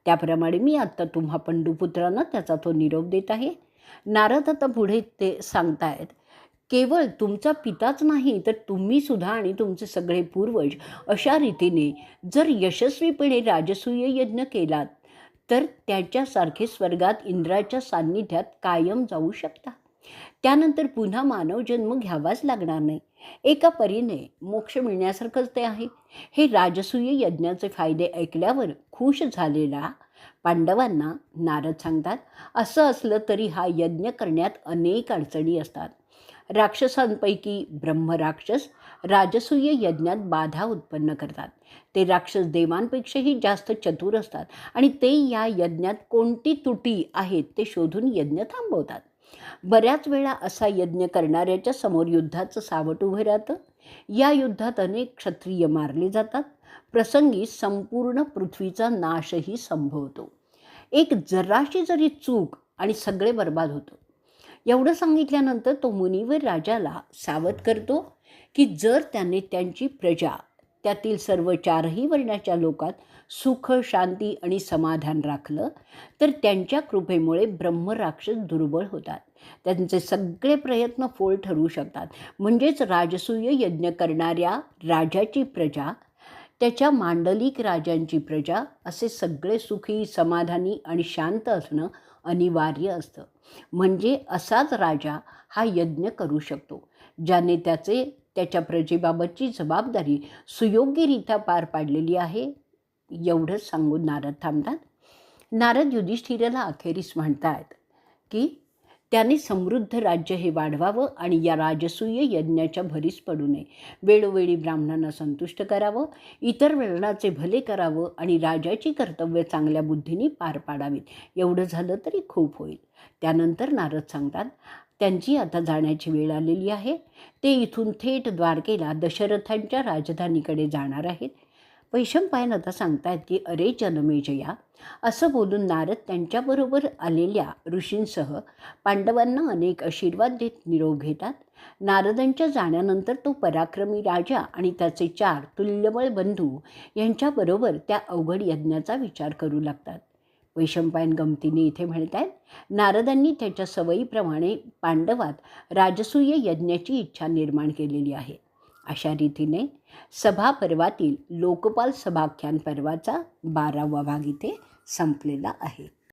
त्याप्रमाणे मी आत्ता तुम्हा पंडुपुत्रांना त्याचा तो निरोप देत आहे. नारद आता पुढे ते सांगतायत, केवळ तुमचा पिताच नाही तर तुम्हीसुद्धा आणि तुमचे सगळे पूर्वज अशा रीतीने जर यशस्वीपणे राजसूय यज्ञ केलात तर त्याच्यासारखे स्वर्गात इंद्राच्या सान्निध्यात कायम जाऊ शकता. त्यानंतर पुन्हा मानवजन्म घ्यावाच लागणार नाही. एका परीने मोक्ष मिळण्यासारखंच ते आहे. हे राजसूय यज्ञाचे फायदे ऐकल्यावर खुश झालेला पांडवांना नारद सांगतात, असं असलं तरी हा यज्ञ करण्यात अनेक अडचणी असतात. राक्षसांपैकी ब्रह्मराक्षस राजसूय यज्ञात बाधा उत्पन्न करतात. ते राक्षस देवांपेक्षाही जास्त चतुर असतात आणि ते या यज्ञात कोणती त्रुटी आहेत ते शोधून यज्ञ थांबवतात. बऱ्याच वेळा असा यज्ञ करणाऱ्याच्या समोर युद्धाचं सावट उभं राहतं. या युद्धात अनेक क्षत्रिय मारले जातात. प्रसंगी संपूर्ण पृथ्वीचा नाशही संभवतो. एक जराशी जरी चूक आणि सगळे बर्बाद होतं. एवढं सांगितल्यानंतर तो मुनिवर राजाला सावध करतो की जर त्याने त्यांची प्रजा, त्यातील सर्व चारही वर्णाच्या लोकात सुख, शांती आणि समाधान राखलं तर त्यांच्या कृपेमुळे ब्रह्मराक्षस दुर्बळ होतात. त्यांचे सगळे प्रयत्न फोल ठरू शकतात. म्हणजेच राजसूय यज्ञ करणाऱ्या राजाची प्रजा, त्याच्या मांडलिक राजांची प्रजा असे सगळे सुखी, समाधानी आणि शांत असणं अनिवार्य असतं. म्हणजे असाच राजा हा यज्ञ करू शकतो ज्याने त्याच्या प्रजेबाबतची जबाबदारी सुयोग्यरित्या पार पाडलेली आहे. एवढंच सांगून नारद थांबतात. नारद युधिष्ठिराला अखेरीस म्हणतात की त्याने समृद्ध राज्य हे वाढवावं आणि या राजसूय यज्ञाच्या भरीस पडू नये. वेळोवेळी ब्राह्मणांना संतुष्ट करावं, इतर वर्णाचे भले करावं आणि राजाची कर्तव्य चांगल्या बुद्धीने पार पाडावीत. एवढं झालं तरी खूप होईल. त्यानंतर नारद सांगतात, त्यांची आता जाण्याची वेळ आलेली आहे. ते इथून थेट द्वारकेला दशरथांच्या राजधानीकडे जाणार आहेत. वैशंपायन आता सांगतायत की अरे जनमेजया, असं बोलून नारद त्यांच्याबरोबर आलेल्या ऋषींसह पांडवांना अनेक आशीर्वाद देत निरोप घेतात. नारदांच्या जाण्यानंतर तो पराक्रमी राजा आणि त्याचे 4 तुल्यबळ बंधू यांच्याबरोबर त्या अवघड यज्ञाचा विचार करू लागतात. वैशंपायन गमतीने इथे म्हणतात, नारदांनी त्याच्या सवयीप्रमाणे पांडवात राजसूय यज्ञाची इच्छा निर्माण केलेली आहे. अशा रीतीने सभा पर्वातील लोकपाल सभाख्यान पर्वाचा 12वा भाग इथे संपलेला आहे.